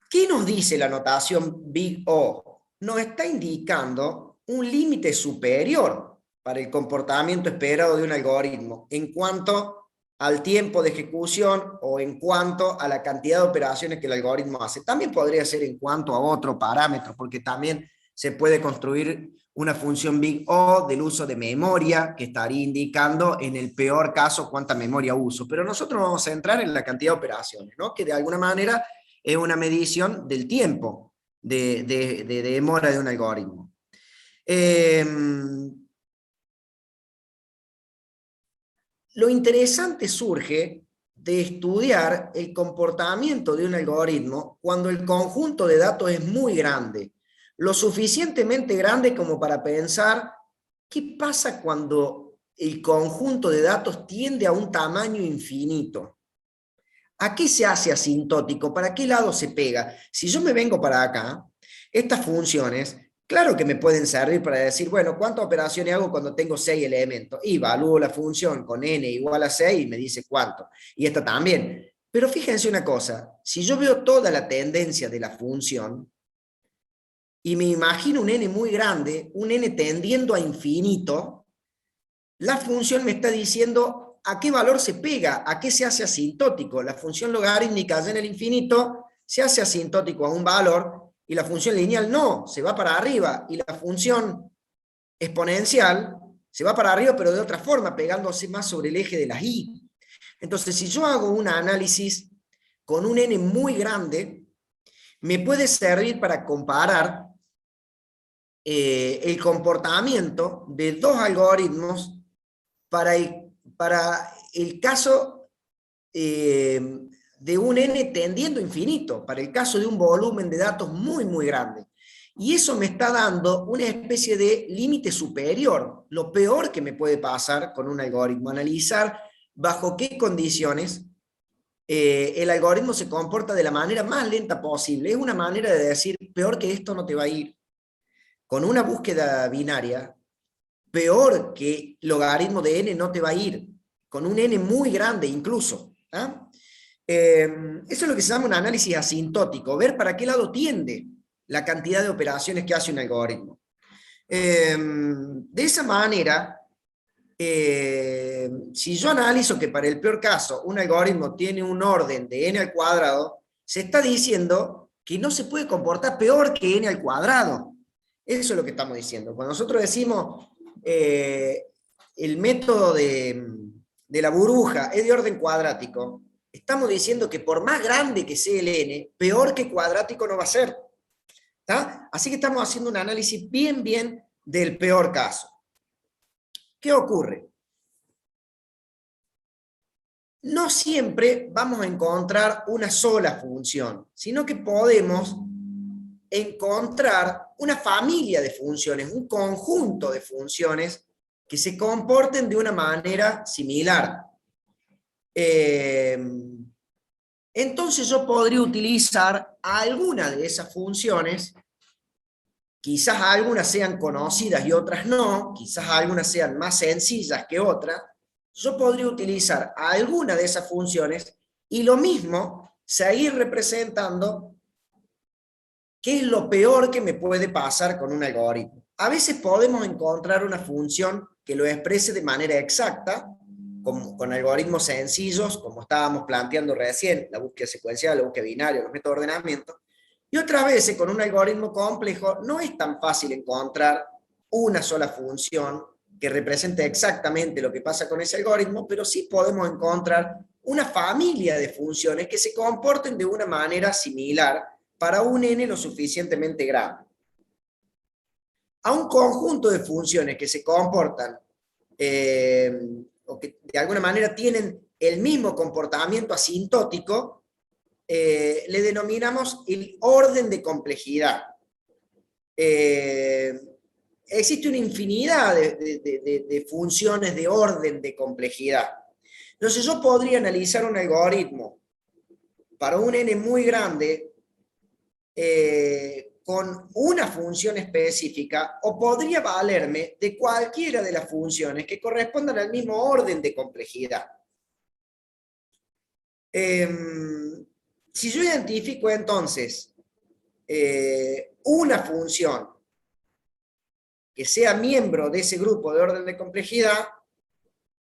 ¿qué nos dice la notación Big O? Nos está indicando un límite superior para el comportamiento esperado de un algoritmo en cuanto al tiempo de ejecución o en cuanto a la cantidad de operaciones que el algoritmo hace. También podría ser en cuanto a otro parámetro, porque también se puede construir una función big O del uso de memoria, que estaría indicando en el peor caso cuánta memoria uso. Pero nosotros vamos a entrar en la cantidad de operaciones, ¿no? Que de alguna manera es una medición del tiempo de demora de un algoritmo. Lo interesante surge de estudiar el comportamiento de un algoritmo cuando el conjunto de datos es muy grande, lo suficientemente grande como para pensar qué pasa cuando el conjunto de datos tiende a un tamaño infinito. ¿A qué se hace asintótico? ¿Para qué lado se pega? Si yo me vengo para acá, estas funciones, claro que me pueden servir para decir, bueno, ¿cuántas operaciones hago cuando tengo 6 elementos? Y evalúo la función con n igual a 6 y me dice cuánto. Y esta también. Pero fíjense una cosa, si yo veo toda la tendencia de la función y me imagino un n muy grande, un n tendiendo a infinito, la función me está diciendo a qué valor se pega, a qué se hace asintótico. La función logarítmica allá en el infinito se hace asintótico a un valor y la función lineal no, se va para arriba, y la función exponencial se va para arriba pero de otra forma, pegándose más sobre el eje de las y. Entonces, si yo hago un análisis con un n muy grande, me puede servir para comparar el comportamiento de dos algoritmos para el caso de un n tendiendo a infinito, para el caso de un volumen de datos muy, muy grande. Y eso me está dando una especie de límite superior, lo peor que me puede pasar con un algoritmo, analizar bajo qué condiciones el algoritmo se comporta de la manera más lenta posible. Es una manera de decir, peor que esto no te va a ir. Con una búsqueda binaria, peor que logaritmo de n no te va a ir, con un n muy grande incluso. ¿Ah? Eso es lo que se llama un análisis asintótico, ver para qué lado tiende la cantidad de operaciones que hace un algoritmo. De esa manera, si yo analizo que para el peor caso un algoritmo tiene un orden de n al cuadrado, se está diciendo que no se puede comportar peor que n al cuadrado. Eso es lo que estamos diciendo. Cuando nosotros decimos el método de la burbuja es de orden cuadrático, estamos diciendo que por más grande que sea el n, peor que cuadrático no va a ser. ¿Tá? Así que estamos haciendo un análisis bien del peor caso. ¿Qué ocurre? No siempre vamos a encontrar una sola función, sino que podemos encontrar una familia de funciones, un conjunto de funciones que se comporten de una manera similar. Entonces yo podría utilizar alguna de esas funciones, quizás algunas sean conocidas y otras no, quizás algunas sean más sencillas que otras. Yo podría utilizar alguna de esas funciones y lo mismo seguir representando qué es lo peor que me puede pasar con un algoritmo. A veces podemos encontrar una función que lo exprese de manera exacta, con algoritmos sencillos, como estábamos planteando recién, la búsqueda secuencial, la búsqueda binaria, los métodos de ordenamiento, y otras veces con un algoritmo complejo no es tan fácil encontrar una sola función que represente exactamente lo que pasa con ese algoritmo, pero sí podemos encontrar una familia de funciones que se comporten de una manera similar para un n lo suficientemente grande. A un conjunto de funciones que se comportan o que de alguna manera tienen el mismo comportamiento asintótico, le denominamos el orden de complejidad. Existe una infinidad de funciones de orden de complejidad. Entonces yo podría analizar un algoritmo para un n muy grande con una función específica, o podría valerme de cualquiera de las funciones que correspondan al mismo orden de complejidad. Si yo identifico entonces una función que sea miembro de ese grupo de orden de complejidad,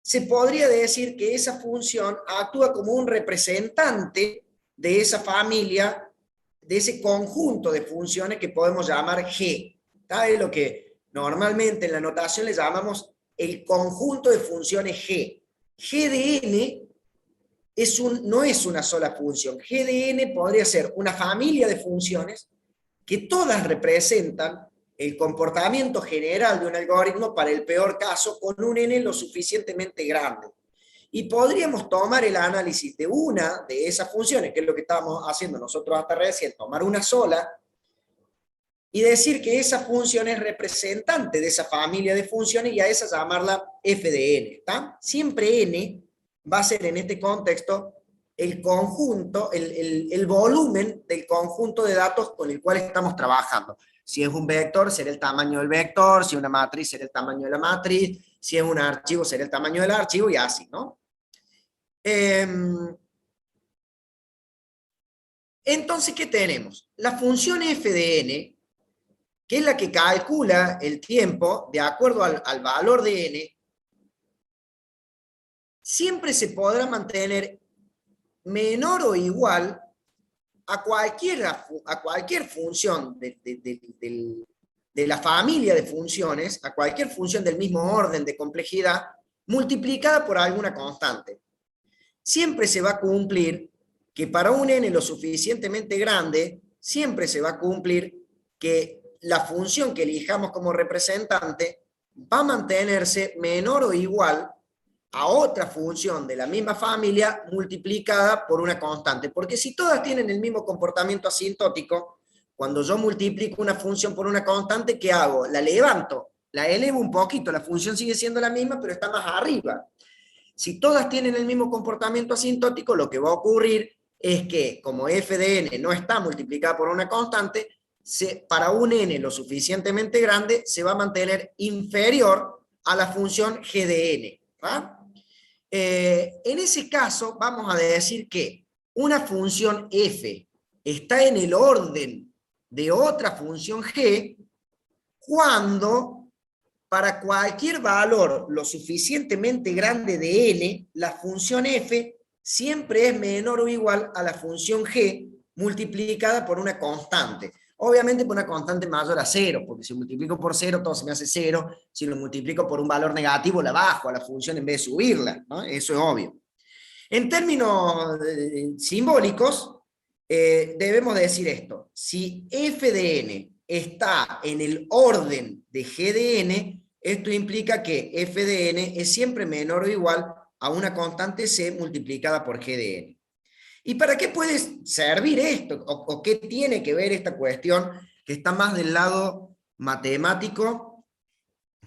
se podría decir que esa función actúa como un representante de esa familia, de ese conjunto de funciones que podemos llamar G. ¿Está? Es lo que normalmente en la notación le llamamos el conjunto de funciones G. G de n no es una sola función. G de n podría ser una familia de funciones que todas representan el comportamiento general de un algoritmo para el peor caso con un n lo suficientemente grande. Y podríamos tomar el análisis de una de esas funciones, que es lo que estábamos haciendo nosotros hasta recién, tomar una sola, y decir que esa función es representante de esa familia de funciones y a esa llamarla f de n. ¿Está? Siempre n va a ser en este contexto el conjunto, el volumen del conjunto de datos con el cual estamos trabajando. Si es un vector, será el tamaño del vector; si es una matriz, será el tamaño de la matriz; si es un archivo, será el tamaño del archivo, y así, ¿no? Entonces, ¿qué tenemos? La función f de n, que es la que calcula el tiempo de acuerdo al valor de n, siempre se podrá mantener menor o igual a cualquier función de la familia de funciones, a cualquier función del mismo orden de complejidad, multiplicada por alguna constante. Siempre se va a cumplir que para un n lo suficientemente grande, siempre se va a cumplir que la función que elijamos como representante va a mantenerse menor o igual a otra función de la misma familia multiplicada por una constante. Porque si todas tienen el mismo comportamiento asintótico, cuando yo multiplico una función por una constante, ¿qué hago? La levanto, la elevo un poquito, la función sigue siendo la misma, pero está más arriba. Si todas tienen el mismo comportamiento asintótico, lo que va a ocurrir es que, como f de n no está multiplicada por una constante, para un n lo suficientemente grande, se va a mantener inferior a la función g de n. ¿Va? En ese caso, vamos a decir que una función f está en el orden de otra función g cuando para cualquier valor lo suficientemente grande de n, la función f siempre es menor o igual a la función g multiplicada por una constante. Obviamente por una constante mayor a 0, porque si multiplico por 0, todo se me hace 0. Si lo multiplico por un valor negativo, la bajo a la función en vez de subirla, ¿no? Eso es obvio. En términos simbólicos, debemos decir esto. Si f de n está en el orden de g de n, esto implica que f de n es siempre menor o igual a una constante c multiplicada por g de n. ¿Y para qué puede servir esto? ¿O qué tiene que ver esta cuestión que está más del lado matemático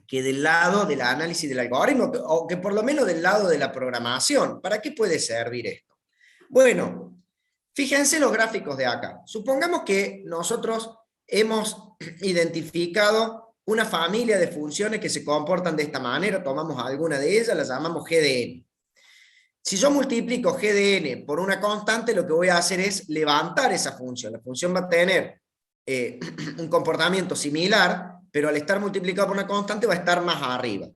que del lado del análisis del algoritmo, o que por lo menos del lado de la programación? ¿Para qué puede servir esto? Bueno, fíjense los gráficos de acá. Supongamos que nosotros hemos identificado una familia de funciones que se comportan de esta manera, tomamos alguna de ellas, la llamamos g de n. Si yo multiplico g de n por una constante, lo que voy a hacer es levantar esa función. La función va a tener un comportamiento similar, pero al estar multiplicado por una constante va a estar más arriba.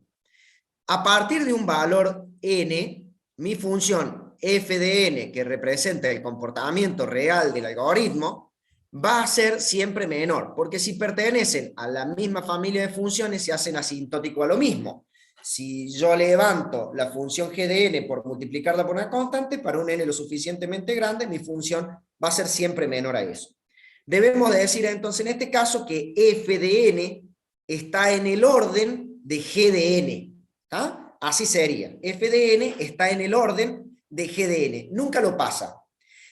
A partir de un valor n, mi función f de n, que representa el comportamiento real del algoritmo, va a ser siempre menor, porque si pertenecen a la misma familia de funciones, se hacen asintótico a lo mismo. Si yo levanto la función g de n por multiplicarla por una constante, para un n lo suficientemente grande, mi función va a ser siempre menor a eso. Debemos decir entonces en este caso que f de n está en el orden de g de n. ¿Ah? Así sería. F de n está en el orden de g de n. Nunca lo pasa.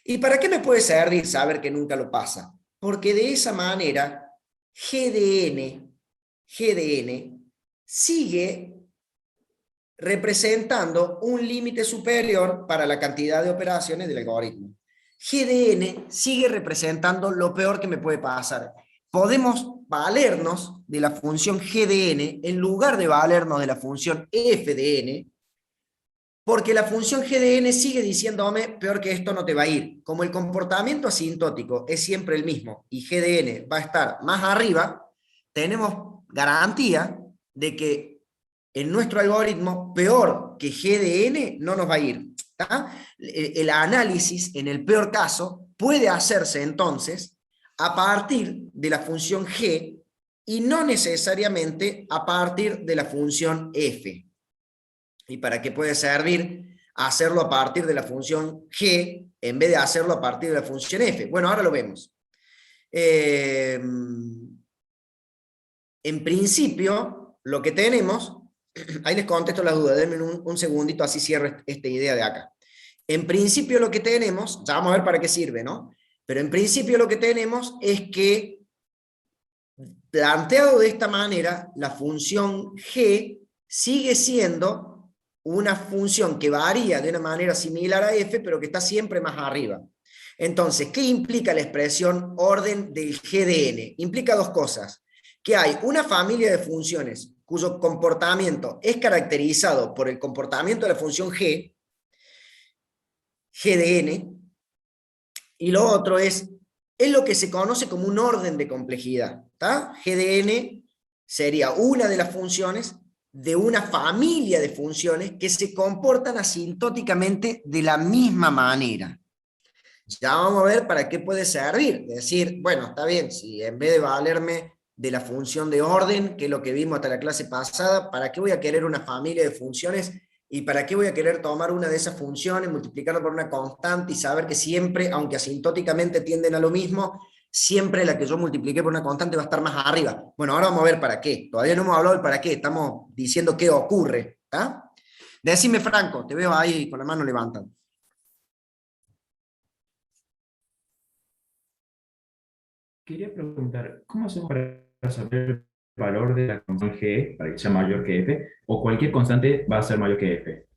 ¿Y para qué me puede servir saber que nunca lo pasa? Porque de esa manera g de n sigue representando un límite superior para la cantidad de operaciones del algoritmo. G de n sigue representando lo peor que me puede pasar. Podemos valernos de la función g de n en lugar de valernos de la función f de n, porque la función g de n sigue diciéndome, peor que esto no te va a ir. Como el comportamiento asintótico es siempre el mismo y g de n va a estar más arriba, tenemos garantía de que en nuestro algoritmo, peor que G de N no nos va a ir. ¿Tá? El análisis, en el peor caso, puede hacerse entonces a partir de la función G y no necesariamente a partir de la función F. ¿Y para qué puede servir hacerlo a partir de la función G en vez de hacerlo a partir de la función F? Bueno, ahora lo vemos. En principio, lo que tenemos, ahí les contesto las dudas, denme un segundito, así cierro esta idea de acá. En principio lo que tenemos, ya vamos a ver para qué sirve, ¿no? Pero en principio lo que tenemos es que, planteado de esta manera, la función G sigue siendo una función que varía de una manera similar a F, pero que está siempre más arriba. Entonces, ¿qué implica la expresión orden del G de N? Implica dos cosas. Que hay una familia de funciones cuyo comportamiento es caracterizado por el comportamiento de la función G, G de N, y lo otro es lo que se conoce como un orden de complejidad. ¿Tá? G de N sería una de las funciones de una familia de funciones que se comportan asintóticamente de la misma manera. Ya vamos a ver para qué puede servir. Decir, bueno, está bien, si en vez de valerme de la función de orden, que es lo que vimos hasta la clase pasada, ¿para qué voy a querer una familia de funciones? ¿Y para qué voy a querer tomar una de esas funciones, multiplicarla por una constante y saber que siempre, aunque asintóticamente tienden a lo mismo, siempre la que yo multipliqué por una constante va a estar más arriba? Bueno, ahora vamos a ver para qué. Todavía no hemos hablado del para qué, estamos diciendo qué ocurre. ¿Tá? Decime, Franco, te veo ahí con la mano levantada. Quería preguntar, ¿cómo hacemos para saber el valor de la constante G para que sea mayor que F? ¿O cualquier constante va a ser mayor que F?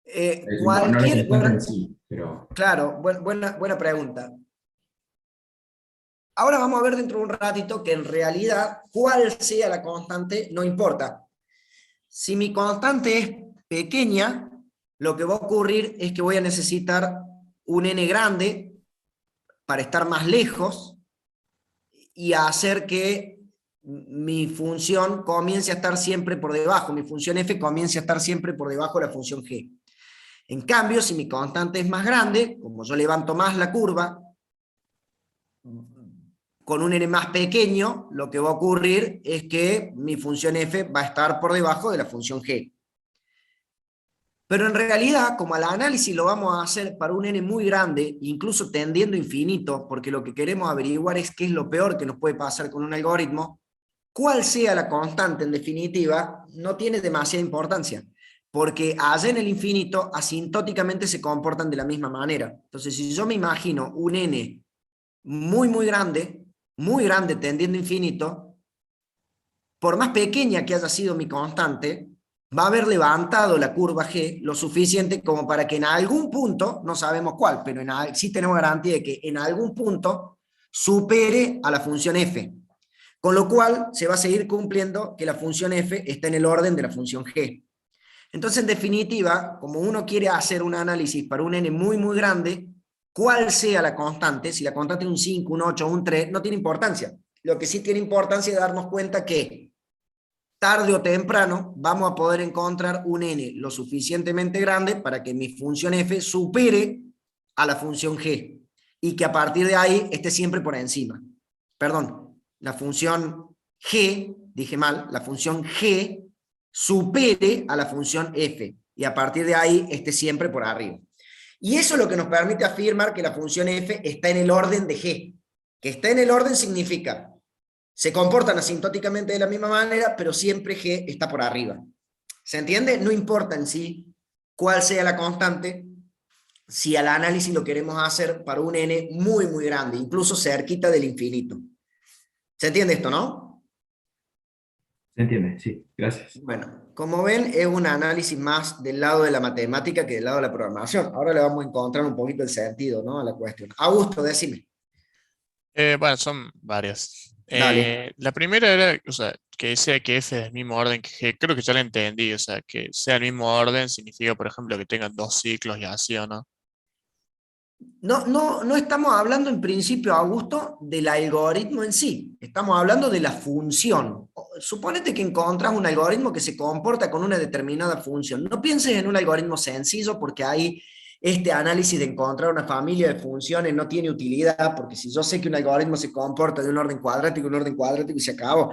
No la Cualquier, constante bueno, en sí, pero... claro, buena pregunta. Ahora vamos a ver dentro de un ratito que en realidad cuál sea la constante no importa. Si mi constante es pequeña, lo que va a ocurrir es que voy a necesitar un n grande para estar más lejos y hacer que mi función comience a estar siempre por debajo, mi función f comience a estar siempre por debajo de la función g. En cambio, si mi constante es más grande, como yo levanto más la curva, con un n más pequeño, lo que va a ocurrir es que mi función f va a estar por debajo de la función g. Pero en realidad, como el análisis lo vamos a hacer para un n muy grande, incluso tendiendo a infinito, porque lo que queremos averiguar es qué es lo peor que nos puede pasar con un algoritmo, cuál sea la constante en definitiva, no tiene demasiada importancia, porque allá en el infinito asintóticamente se comportan de la misma manera. Entonces, si yo me imagino un n muy grande tendiendo a infinito, por más pequeña que haya sido mi constante, va a haber levantado la curva G lo suficiente como para que en algún punto, no sabemos cuál, pero sí tenemos garantía de que en algún punto supere a la función f. Con lo cual se va a seguir cumpliendo que la función f está en el orden de la función g. Entonces, en definitiva, como uno quiere hacer un análisis para un n muy grande, cuál sea la constante, si la constante es un 5, un 8 o un 3, no tiene importancia. Lo que sí tiene importancia es darnos cuenta que tarde o temprano vamos a poder encontrar un n lo suficientemente grande para que mi función f supere a la función g y que a partir de ahí esté siempre por encima. Perdón, la función g, dije mal, la función g supere a la función f y a partir de ahí esté siempre por arriba. Y eso es lo que nos permite afirmar que la función f está en el orden de g. Que está en el orden significa se comportan asintóticamente de la misma manera, pero siempre g está por arriba. ¿Se entiende? No importa en sí cuál sea la constante, si al análisis lo queremos hacer para un n muy grande, incluso cerquita del infinito. ¿Se entiende esto, no? ¿Se entiende? Sí, gracias. Bueno, como ven, es un análisis más del lado de la matemática que del lado de la programación. Ahora le vamos a encontrar un poquito el sentido, ¿no?, a la cuestión. Augusto, decime. Bueno, son varias. Dale. La primera era, o sea, que sea que F es del mismo orden que G. Creo que ya lo entendí. O sea, que sea el mismo orden significa, por ejemplo, que tengan dos ciclos y así, ¿o no? No estamos hablando en principio, Augusto, del algoritmo en sí, estamos hablando de la función. Suponete que encontrás un algoritmo que se comporta con una determinada función. No pienses en un algoritmo sencillo porque ahí este análisis de encontrar una familia de funciones no tiene utilidad, porque si yo sé que un algoritmo se comporta de un orden cuadrático y se acabó.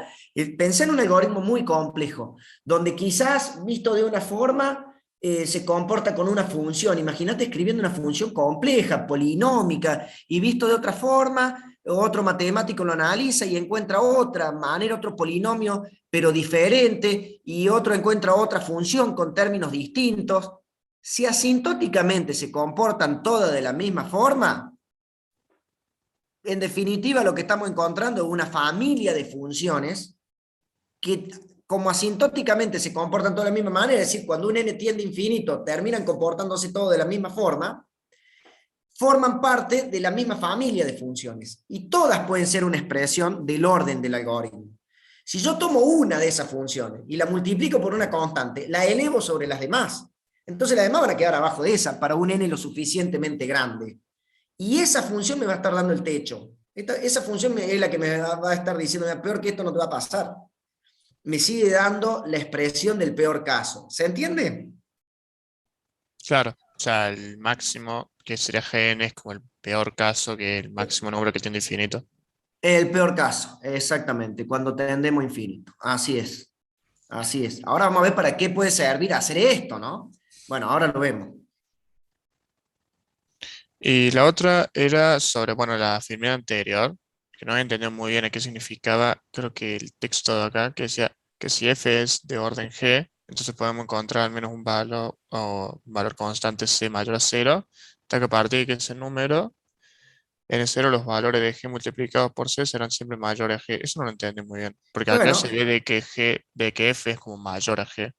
Pensé en un algoritmo muy complejo, donde quizás visto de una forma se comporta con una función. Imagínate escribiendo una función compleja, polinómica, y visto de otra forma, otro matemático lo analiza y encuentra otra manera, otro polinomio, pero diferente, y otro encuentra otra función con términos distintos. Si asintóticamente se comportan todas de la misma forma, en definitiva lo que estamos encontrando es una familia de funciones que como asintóticamente se comportan todas de la misma manera, es decir, cuando un n tiende a infinito terminan comportándose todos de la misma forma, forman parte de la misma familia de funciones y todas pueden ser una expresión del orden del algoritmo. Si yo tomo una de esas funciones y la multiplico por una constante, la elevo sobre las demás. Entonces las demás van a quedar abajo de esa para un n lo suficientemente grande. Y esa función me va a estar dando el techo. Esa función es la que me va a estar diciendo, peor que esto no te va a pasar. Me sigue dando la expresión del peor caso. ¿Se entiende? Claro, o sea, el máximo que sería Gn es como el peor caso que el máximo número que tiene infinito. El peor caso, exactamente, cuando tendemos a infinito. Así es, así es. Ahora vamos a ver para qué puede servir hacer esto, ¿no? Bueno, ahora lo vemos. Y la otra era sobre, bueno, la afirmación anterior, que no había entendido muy bien a qué significaba, creo que el texto de acá, que decía que si f es de orden g, entonces podemos encontrar al menos un valor o un valor constante c mayor a 0, hasta que a partir de que ese número, n cero los valores de g multiplicados por c serán siempre mayores a g. Eso no lo entendí muy bien, porque acá se Bueno, ve de que g, de que f es como mayor a g.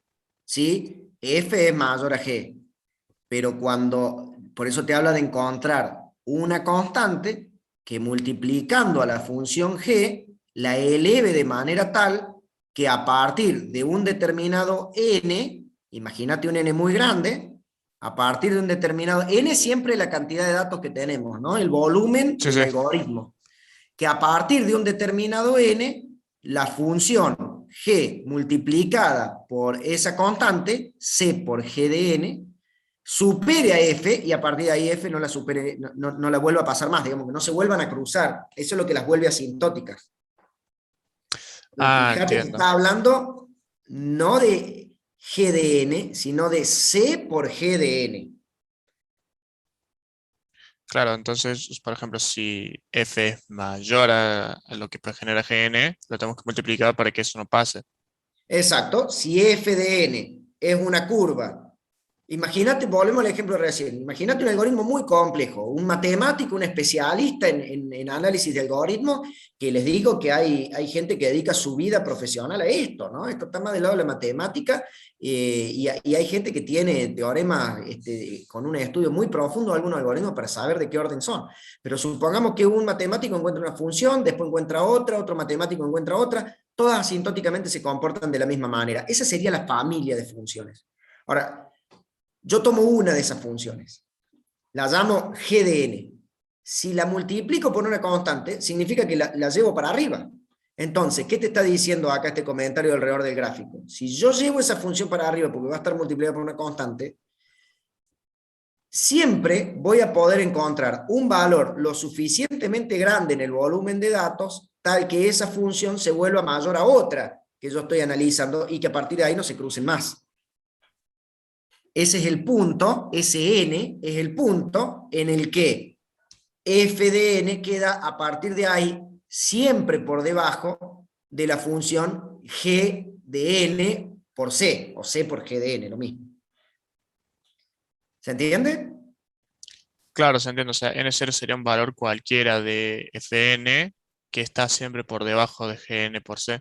sí, f es mayor a g, pero por eso te habla de encontrar una constante que multiplicando a la función g, la eleve de manera tal que a partir de un determinado n, imagínate un n muy grande, a partir de un determinado n siempre la cantidad de datos que tenemos, ¿no? El volumen Sí, del sí, algoritmo, que a partir de un determinado n, la función g multiplicada por esa constante, c por g de n, supere a f y a partir de ahí f no la supere, no la vuelva a pasar más, digamos que no se vuelvan a cruzar. Eso es lo que las vuelve asintóticas. ah, Fíjate que entiendo. está hablando no de g de n, sino de c por g de n. Claro, entonces, por ejemplo, si f es mayor a lo que genera Gn, lo tenemos que multiplicar para que eso no pase. Exacto, si f de n es una curva. Imagínate, volvemos al ejemplo recién, imagínate un algoritmo muy complejo, un matemático, un especialista en análisis de algoritmos, que les digo que hay gente que dedica su vida profesional a esto, ¿no? Esto está más del lado de la matemática, y hay gente que tiene teoremas con un estudio muy profundo de algunos algoritmos para saber de qué orden son. Pero supongamos que un matemático encuentra una función, después encuentra otra, otro matemático encuentra otra, todas asintóticamente se comportan de la misma manera. Esa sería la familia de funciones. Ahora, yo tomo una de esas funciones, la llamo g de n. Si la multiplico por una constante, significa que la llevo para arriba. Entonces, ¿qué te está diciendo acá este comentario alrededor del gráfico? Si yo llevo esa función para arriba porque va a estar multiplicada por una constante, siempre voy a poder encontrar un valor lo suficientemente grande en el volumen de datos, tal que esa función se vuelva mayor a otra que yo estoy analizando y que a partir de ahí no se crucen más. Ese es el punto, ese n es el punto en el que f de n queda a partir de ahí siempre por debajo de la función g de n por c, o c por g de n, lo mismo. ¿Se entiende? Claro, se entiende. O sea, n0 sería un valor cualquiera de Fn que está siempre por debajo de Gn por c.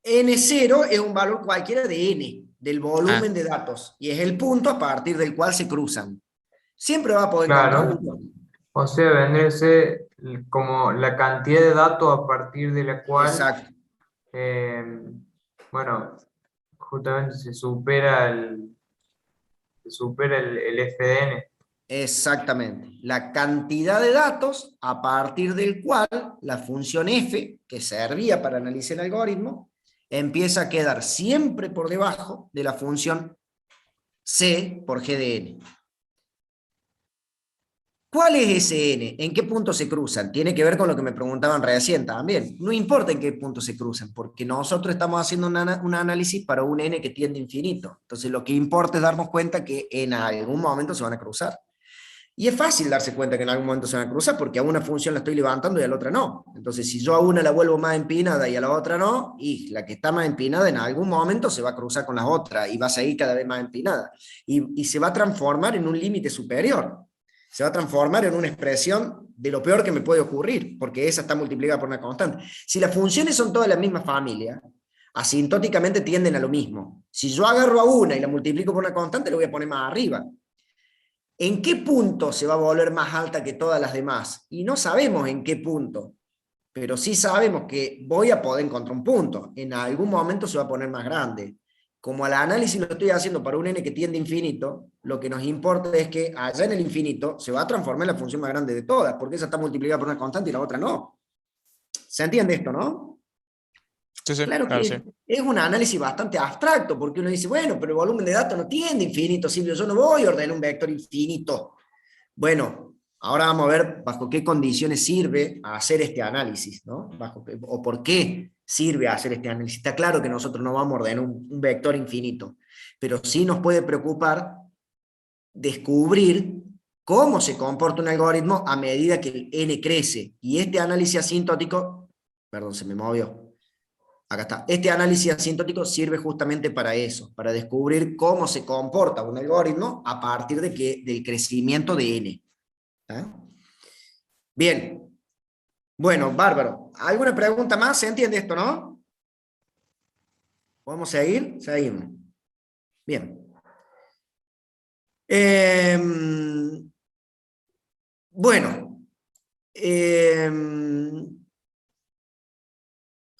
N0 es un valor cualquiera de n, del Ah, volumen de datos, y es el punto a partir del cual se cruzan. Siempre va a poder encontrar Claro, uno. o sea, vendría a ser como la cantidad de datos a partir de la cual, Exacto. eh, bueno, justamente se supera el FDN. Exactamente. La cantidad de datos a partir del cual la función f, que servía para analizar el algoritmo, empieza a quedar siempre por debajo de la función c por g de n. ¿Cuál es ese n? ¿En qué punto se cruzan? Tiene que ver con lo que me preguntaban recién también. No importa en qué punto se cruzan, porque nosotros estamos haciendo un análisis para un n que tiende a infinito. Entonces lo que importa es darnos cuenta que en algún momento se van a cruzar. Y es fácil darse cuenta que en algún momento se van a cruzar, porque a una función la estoy levantando y a la otra no. Entonces, si yo a una la vuelvo más empinada y a la otra no, y la que está más empinada en algún momento se va a cruzar con la otra y va a seguir cada vez más empinada. Y se va a transformar en un límite superior. Se va a transformar en una expresión de lo peor que me puede ocurrir, porque esa está multiplicada por una constante. Si las funciones son todas la misma familia, asintóticamente tienden a lo mismo. Si yo agarro a una y la multiplico por una constante, le voy a poner más arriba. ¿En qué punto se va a volver más alta que todas las demás? Y no sabemos en qué punto, pero sí sabemos que voy a poder encontrar un punto. En algún momento se va a poner más grande. Como al análisis lo estoy haciendo para un n que tiende a infinito, lo que nos importa es que allá en el infinito se va a transformar en la función más grande de todas, porque esa está multiplicada por una constante y la otra no. ¿Se entiende esto, no? Sí, sí, Claro claro, sí. que es un análisis bastante abstracto, porque uno dice, bueno, pero el volumen de datos no tiende a infinito, Silvio, yo no voy a ordenar un vector infinito. Bueno, ahora vamos a ver bajo qué condiciones sirve a hacer este análisis, ¿no? O por qué sirve a hacer este análisis. Está claro que nosotros no vamos a ordenar un vector infinito, pero sí nos puede preocupar descubrir cómo se comporta un algoritmo a medida que el n crece. Y este análisis asintótico, perdón, se me movió. Acá está. Este análisis asintótico sirve justamente para eso, para descubrir cómo se comporta un algoritmo a partir del crecimiento de n. ¿Ah? Bien. Bueno, bárbaro. ¿Alguna pregunta más? ¿Se entiende esto, no? ¿Podemos seguir? Seguimos. Bien. Bueno.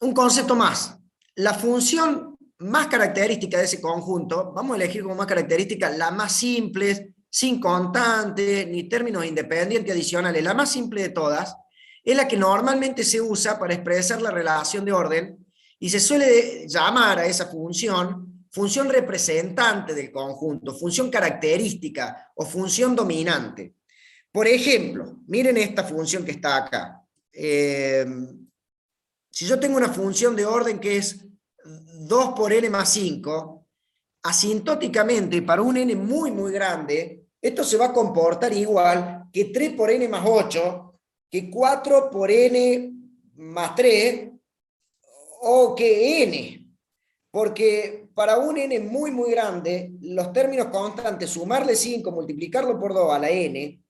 Un concepto más. La función más característica de ese conjunto, vamos a elegir como más característica la más simple, sin constante, ni términos independientes adicionales, la más simple de todas, es la que normalmente se usa para expresar la relación de orden, y se suele llamar a esa función, función representante del conjunto, función característica o función dominante. Por ejemplo, miren esta función que está acá. Si yo tengo una función de orden que es 2 por n más 5, asintóticamente para un n muy, muy grande, esto se va a comportar igual que 3 por n más 8, que 4 por n más 3, o que n. Porque para un n muy, muy grande, los términos constantes, sumarle 5, multiplicarlo por 2 a la n,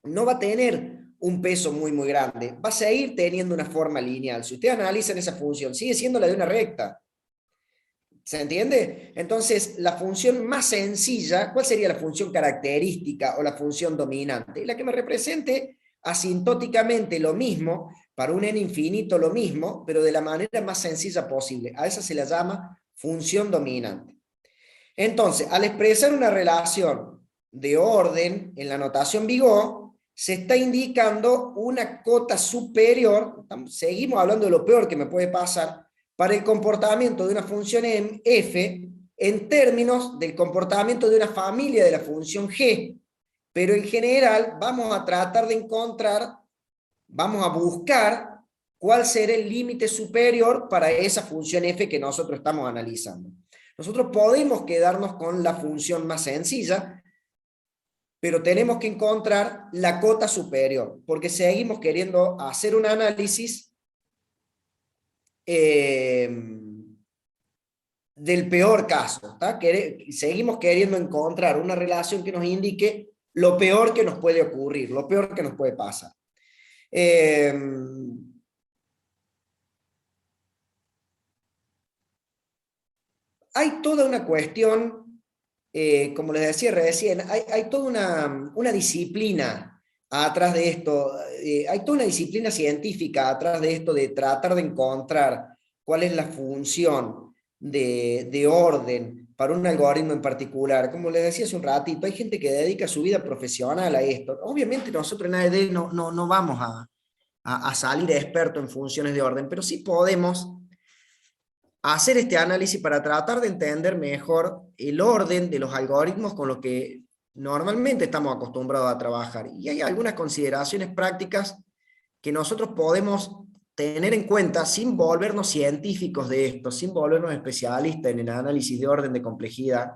no va a tener un peso muy, muy grande. Va a seguir teniendo una forma lineal. Si ustedes analizan esa función, sigue siendo la de una recta. ¿Se entiende? Entonces, la función más sencilla, ¿cuál sería la función característica o la función dominante? La que me represente asintóticamente lo mismo, para un n infinito lo mismo, pero de la manera más sencilla posible. A esa se la llama función dominante. Entonces, al expresar una relación de orden en la notación Bigot, se está indicando una cota superior, seguimos hablando de lo peor que me puede pasar, para el comportamiento de una función f en términos del comportamiento de una familia de la función g, pero en general vamos a tratar de encontrar, vamos a buscar cuál será el límite superior para esa función f que nosotros estamos analizando. Nosotros podemos quedarnos con la función más sencilla, pero tenemos que encontrar la cota superior, porque seguimos queriendo hacer un análisis del peor caso. Seguimos queriendo encontrar una relación que nos indique lo peor que nos puede ocurrir, lo peor que nos puede pasar. Hay toda una cuestión, como les decía recién, hay toda una disciplina atrás de esto, hay toda una disciplina científica atrás de esto de tratar de encontrar cuál es la función de orden para un algoritmo en particular. Como les decía hace un ratito, hay gente que dedica su vida profesional a esto. Obviamente nosotros en AED no vamos a salir expertos en funciones de orden, pero sí podemos hacer este análisis para tratar de entender mejor el orden de los algoritmos con los que normalmente estamos acostumbrados a trabajar. Y hay algunas consideraciones prácticas que nosotros podemos tener en cuenta sin volvernos científicos de esto, sin volvernos especialistas en el análisis de orden de complejidad.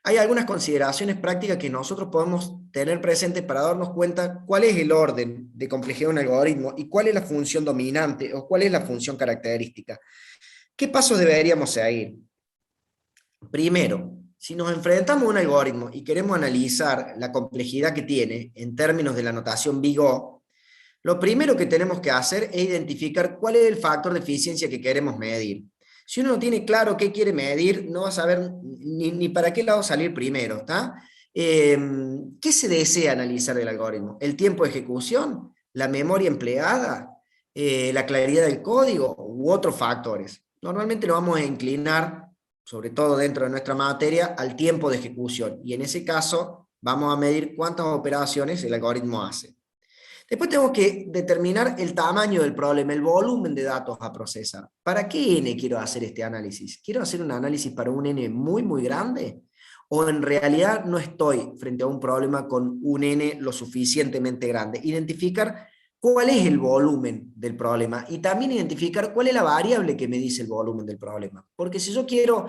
Hay algunas consideraciones prácticas que nosotros podemos tener presentes para darnos cuenta cuál es el orden de complejidad de un algoritmo y cuál es la función dominante o cuál es la función característica. ¿Qué pasos deberíamos seguir? Primero, si nos enfrentamos a un algoritmo y queremos analizar la complejidad que tiene en términos de la notación Big O, lo primero que tenemos que hacer es identificar cuál es el factor de eficiencia que queremos medir. Si uno no tiene claro qué quiere medir, no va a saber ni para qué lado salir primero, ¿está? ¿Qué se desea analizar del algoritmo? ¿El tiempo de ejecución? ¿La memoria empleada? ¿La claridad del código? ¿U otros factores? Normalmente nos vamos a inclinar, sobre todo dentro de nuestra materia, al tiempo de ejecución. Y en ese caso, vamos a medir cuántas operaciones el algoritmo hace. Después tengo que determinar el tamaño del problema, el volumen de datos a procesar. ¿Para qué n quiero hacer este análisis? ¿Quiero hacer un análisis para un n muy grande? ¿O en realidad no estoy frente a un problema con un n lo suficientemente grande? Identificar cuál es el volumen del problema y también identificar cuál es la variable que me dice el volumen del problema. Porque si yo quiero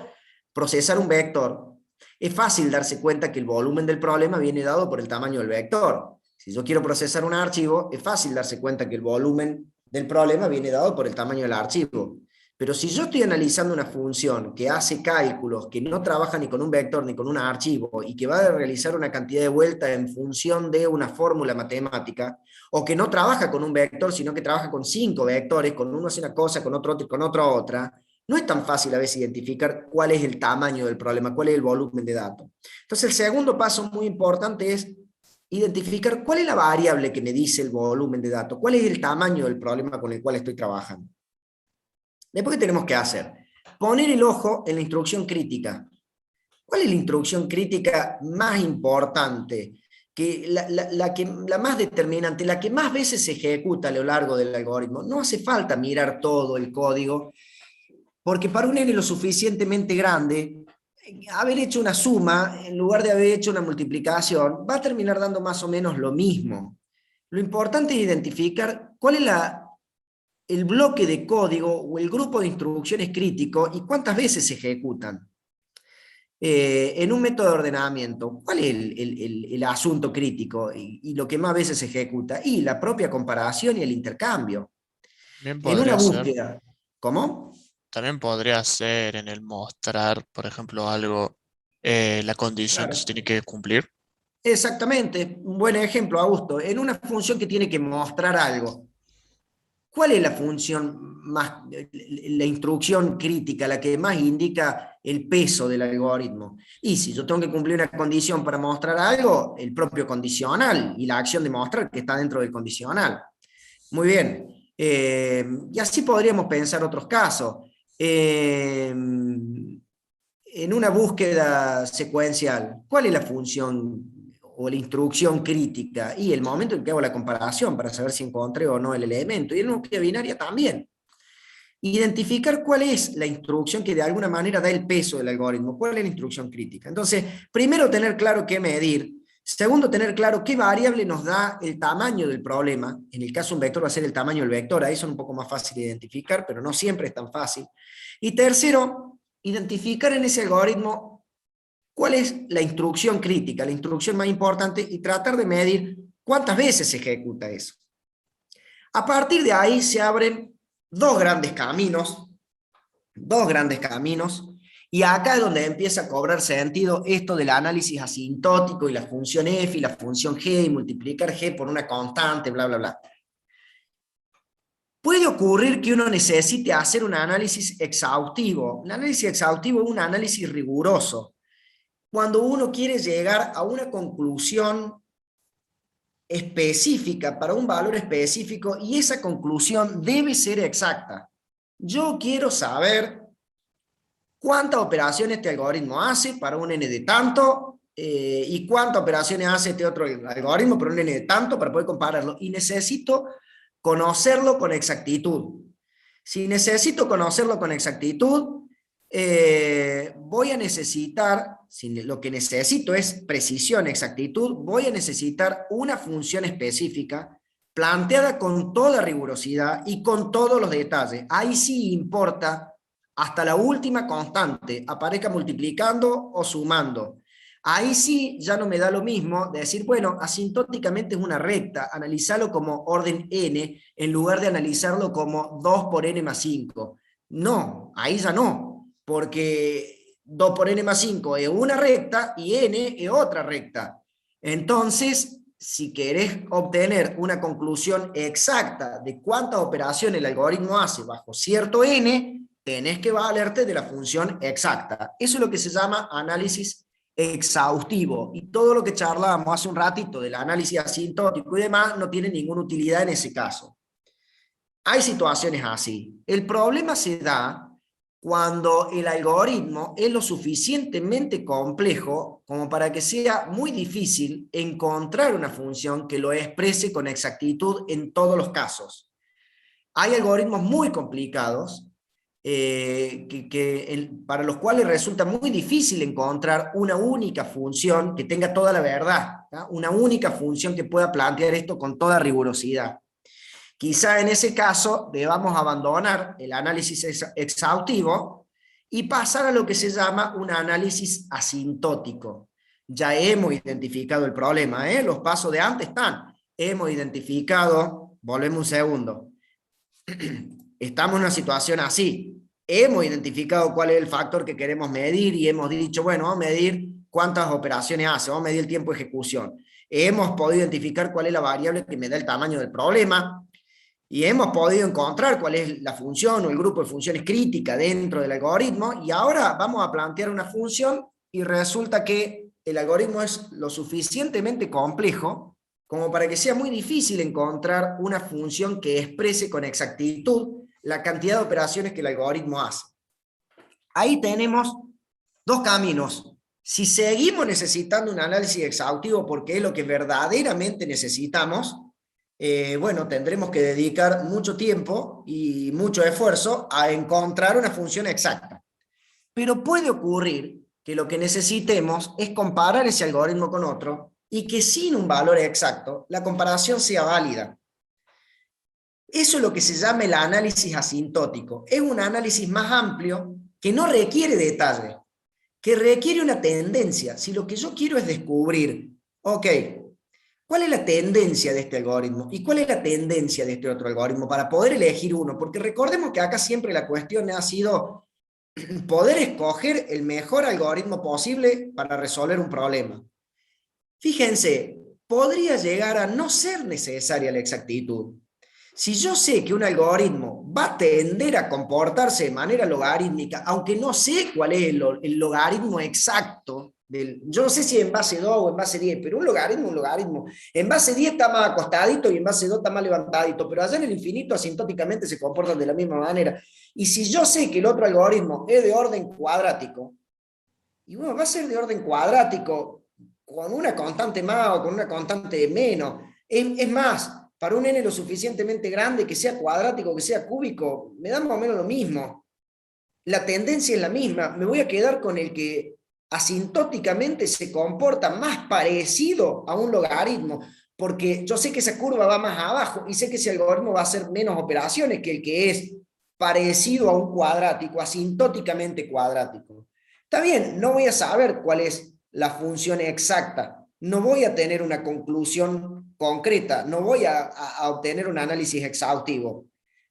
procesar un vector, es fácil darse cuenta que el volumen del problema viene dado por el tamaño del vector. Si yo quiero procesar un archivo, es fácil darse cuenta que el volumen del problema viene dado por el tamaño del archivo. Pero si yo estoy analizando una función que hace cálculos, que no trabaja ni con un vector ni con un archivo, y que va a realizar una cantidad de vueltas en función de una fórmula matemática, o que no trabaja con un vector, sino que trabaja con 5 vectores, con uno hace una cosa, con otro otra y con otro otra, no es tan fácil a veces identificar cuál es el tamaño del problema, cuál es el volumen de datos. Entonces el segundo paso muy importante es identificar cuál es la variable que me dice el volumen de datos, cuál es el tamaño del problema con el cual estoy trabajando. Después, ¿qué tenemos que hacer? Poner el ojo en la instrucción crítica. ¿Cuál es la instrucción crítica más importante? La más determinante, la que más veces se ejecuta a lo largo del algoritmo. No hace falta mirar todo el código, porque para un n lo suficientemente grande, haber hecho una suma, en lugar de haber hecho una multiplicación, va a terminar dando más o menos lo mismo. Lo importante es identificar cuál es el bloque de código o el grupo de instrucciones crítico y cuántas veces se ejecutan. En un método de ordenamiento, ¿cuál es el asunto crítico y lo que más veces se ejecuta? Y la propia comparación y el intercambio. Bien En una podría ser. búsqueda, ¿cómo? También podría ser en el mostrar, por ejemplo, algo, la condición que Claro. se tiene que cumplir. Exactamente, un buen ejemplo, Augusto. En una función que tiene que mostrar algo, ¿cuál es la función más, la instrucción crítica, la que más indica el peso del algoritmo? Y si yo tengo que cumplir una condición para mostrar algo, el propio condicional y la acción de mostrar que está dentro del condicional. Muy bien. Y así podríamos pensar otros casos. En una búsqueda secuencial, ¿cuál es la función o la instrucción crítica? Y el momento en que hago la comparación para saber si encontré o no el elemento. Y en una búsqueda binaria también. Identificar cuál es la instrucción que de alguna manera da el peso del algoritmo, cuál es la instrucción crítica. Entonces, primero tener claro qué medir. Segundo, tener claro qué variable nos da el tamaño del problema. En el caso de un vector va a ser el tamaño del vector, ahí son un poco más fácil de identificar, pero no siempre es tan fácil. Y tercero, identificar en ese algoritmo cuál es la instrucción crítica, la instrucción más importante, y tratar de medir cuántas veces se ejecuta eso. A partir de ahí se abren dos grandes caminos, y acá es donde empieza a cobrar sentido esto del análisis asintótico y la función f y la función g y multiplicar g por una constante, bla, bla, bla. Puede ocurrir que uno necesite hacer un análisis exhaustivo. Un análisis exhaustivo es un análisis riguroso. Cuando uno quiere llegar a una conclusión específica para un valor específico y esa conclusión debe ser exacta. Yo quiero saber cuántas operaciones este algoritmo hace para un n de tanto, y cuántas operaciones hace este otro algoritmo para un n de tanto, para poder compararlo. Y necesito conocerlo con exactitud. Si necesito conocerlo con exactitud, voy a necesitar, si lo que necesito es precisión, exactitud, voy a necesitar una función específica planteada con toda rigurosidad y con todos los detalles. Ahí sí importa hasta la última constante, aparezca multiplicando o sumando. Ahí sí ya no me da lo mismo de decir, bueno, asintóticamente es una recta, analizarlo como orden n en lugar de analizarlo como 2 por n más 5. No, ahí ya no, porque 2 por n más 5 es una recta y n es otra recta. Entonces, si querés obtener una conclusión exacta de cuántas operaciones el algoritmo hace bajo cierto n, tenés que valerte de la función exacta. Eso es lo que se llama análisis exhaustivo, y todo lo que charlábamos hace un ratito del análisis asintótico y demás no tiene ninguna utilidad en ese caso. Hay situaciones así. El problema se da cuando el algoritmo es lo suficientemente complejo como para que sea muy difícil encontrar una función que lo exprese con exactitud en todos los casos. Hay algoritmos muy complicados para los cuales resulta muy difícil encontrar una única función que tenga toda la verdad, ¿tá? Una única función que pueda plantear esto con toda rigurosidad. Quizá en ese caso debamos abandonar el análisis exhaustivo y pasar a lo que se llama un análisis asintótico. Ya hemos identificado el problema, los pasos de antes están. Hemos identificado, volvemos un segundo, estamos en una situación así. Hemos identificado cuál es el factor que queremos medir y hemos dicho, bueno, vamos a medir cuántas operaciones hace, vamos a medir el tiempo de ejecución. Hemos podido identificar cuál es la variable que me da el tamaño del problema y hemos podido encontrar cuál es la función o el grupo de funciones críticas dentro del algoritmo, y ahora vamos a plantear una función y resulta que el algoritmo es lo suficientemente complejo como para que sea muy difícil encontrar una función que exprese con exactitud la cantidad de operaciones que el algoritmo hace. Ahí tenemos dos caminos. Si seguimos necesitando un análisis exhaustivo porque es lo que verdaderamente necesitamos, bueno, tendremos que dedicar mucho tiempo y mucho esfuerzo a encontrar una función exacta. Pero puede ocurrir que lo que necesitemos es comparar ese algoritmo con otro y que sin un valor exacto la comparación sea válida. Eso es lo que se llama el análisis asintótico. Es un análisis más amplio que no requiere detalle, que requiere una tendencia. Si lo que yo quiero es descubrir, ok, ¿cuál es la tendencia de este algoritmo? ¿Y cuál es la tendencia de este otro algoritmo? Para poder elegir uno, porque recordemos que acá siempre la cuestión ha sido poder escoger el mejor algoritmo posible para resolver un problema. Fíjense, podría llegar a no ser necesaria la exactitud. Si yo sé que un algoritmo va a tender a comportarse de manera logarítmica, aunque no sé cuál es el logaritmo exacto, yo no sé si en base 2 o en base 10, pero un logaritmo. En base 10 está más acostadito y en base 2 está más levantadito, pero allá en el infinito asintóticamente se comportan de la misma manera. Y si yo sé que el otro algoritmo es de orden cuadrático, y bueno, va a ser de orden cuadrático con una constante más o con una constante menos, es más, para un n lo suficientemente grande, que sea cuadrático, que sea cúbico, me da más o menos lo mismo. La tendencia es la misma. Me voy a quedar con el que asintóticamente se comporta más parecido a un logaritmo, porque yo sé que esa curva va más abajo y sé que ese algoritmo va a hacer menos operaciones que el que es parecido a un cuadrático, asintóticamente cuadrático. Está bien, no voy a saber cuál es la función exacta, no voy a tener una conclusión concreta, no voy a obtener un análisis exhaustivo,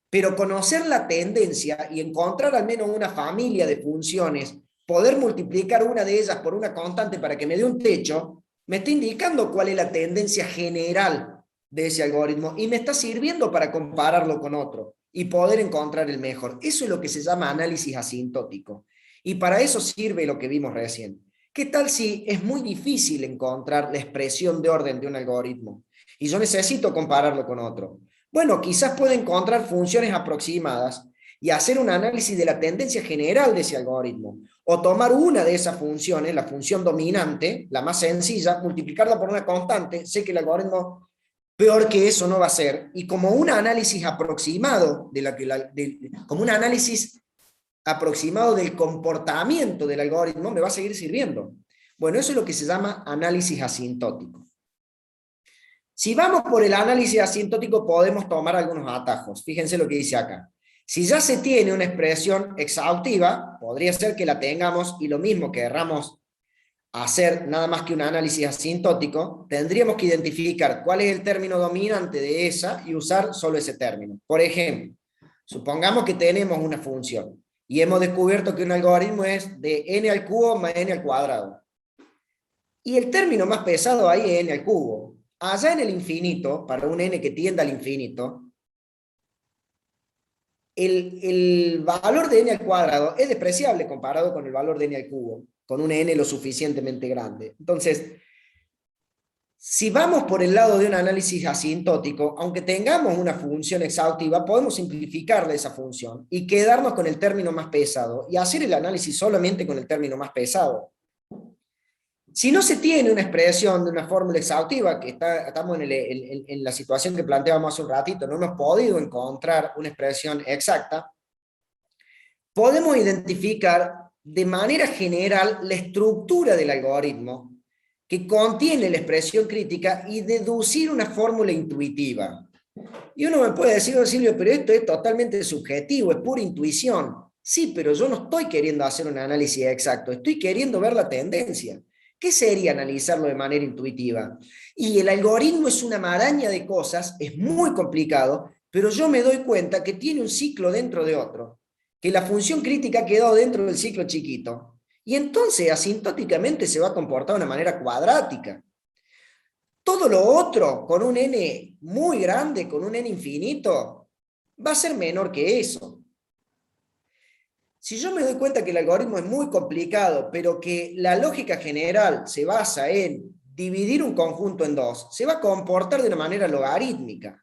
pero conocer la tendencia y encontrar al menos una familia de funciones, poder multiplicar una de ellas por una constante para que me dé un techo, me está indicando cuál es la tendencia general de ese algoritmo y me está sirviendo para compararlo con otro y poder encontrar el mejor. Eso es lo que se llama análisis asintótico. Y para eso sirve lo que vimos recién. ¿Qué tal si es muy difícil encontrar la expresión de orden de un algoritmo y yo necesito compararlo con otro? Bueno, quizás pueda encontrar funciones aproximadas y hacer un análisis de la tendencia general de ese algoritmo. O tomar una de esas funciones, la función dominante, la más sencilla, multiplicarla por una constante, sé que el algoritmo peor que eso no va a ser, y como un análisis aproximado, como un análisis aproximado del comportamiento del algoritmo, me va a seguir sirviendo. Bueno, eso es lo que se llama análisis asintótico. Si vamos por el análisis asintótico, podemos tomar algunos atajos. Fíjense lo que dice acá. Si ya se tiene una expresión exhaustiva, podría ser que la tengamos y lo mismo querramos hacer nada más que un análisis asintótico, tendríamos que identificar cuál es el término dominante de esa y usar solo ese término. Por ejemplo, supongamos que tenemos una función y hemos descubierto que un algoritmo es de n al cubo más n al cuadrado. Y el término más pesado ahí es n al cubo. Allá en el infinito, para un n que tienda al infinito, el valor de n al cuadrado es despreciable comparado con el valor de n al cubo, con un n lo suficientemente grande. Entonces, si vamos por el lado de un análisis asintótico, aunque tengamos una función exhaustiva, podemos simplificarle esa función y quedarnos con el término más pesado y hacer el análisis solamente con el término más pesado. Si no se tiene una expresión de una fórmula exhaustiva, que estamos en la situación que planteábamos hace un ratito, no hemos podido encontrar una expresión exacta, podemos identificar de manera general la estructura del algoritmo que contiene la expresión crítica y deducir una fórmula intuitiva. Y uno me puede decir, Silvio, pero esto es totalmente subjetivo, es pura intuición. Sí, pero yo no estoy queriendo hacer un análisis exacto, estoy queriendo ver la tendencia. ¿Qué sería analizarlo de manera intuitiva? Y el algoritmo es una maraña de cosas, es muy complicado, pero yo me doy cuenta que tiene un ciclo dentro de otro, que la función crítica quedó dentro del ciclo chiquito, y entonces asintóticamente se va a comportar de una manera cuadrática. Todo lo otro, con un n muy grande, con un n infinito, va a ser menor que eso. Si yo me doy cuenta que el algoritmo es muy complicado, pero que la lógica general se basa en dividir un conjunto en dos, se va a comportar de una manera logarítmica.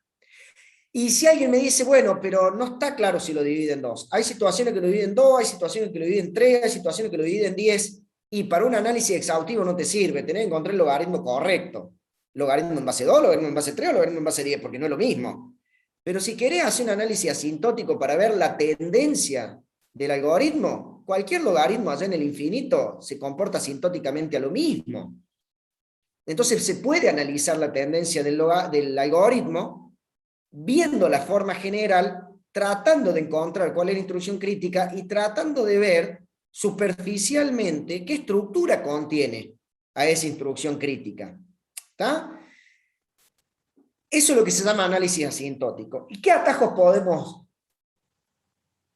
Y si alguien me dice, bueno, pero no está claro si lo divide en dos. Hay situaciones que lo dividen en dos, hay situaciones que lo dividen en tres, hay situaciones que lo dividen en 10, y para un análisis exhaustivo no te sirve, tenés que encontrar el logaritmo correcto. Logaritmo en base 2, logaritmo en base 3 o logaritmo en base 10, porque no es lo mismo. Pero si querés hacer un análisis asintótico para ver la tendencia del algoritmo, cualquier logaritmo allá en el infinito se comporta asintóticamente a lo mismo. Entonces se puede analizar la tendencia del algoritmo viendo la forma general, tratando de encontrar cuál es la instrucción crítica y tratando de ver superficialmente qué estructura contiene a esa instrucción crítica. ¿Está? Eso es lo que se llama análisis asintótico. ¿Y qué atajos podemos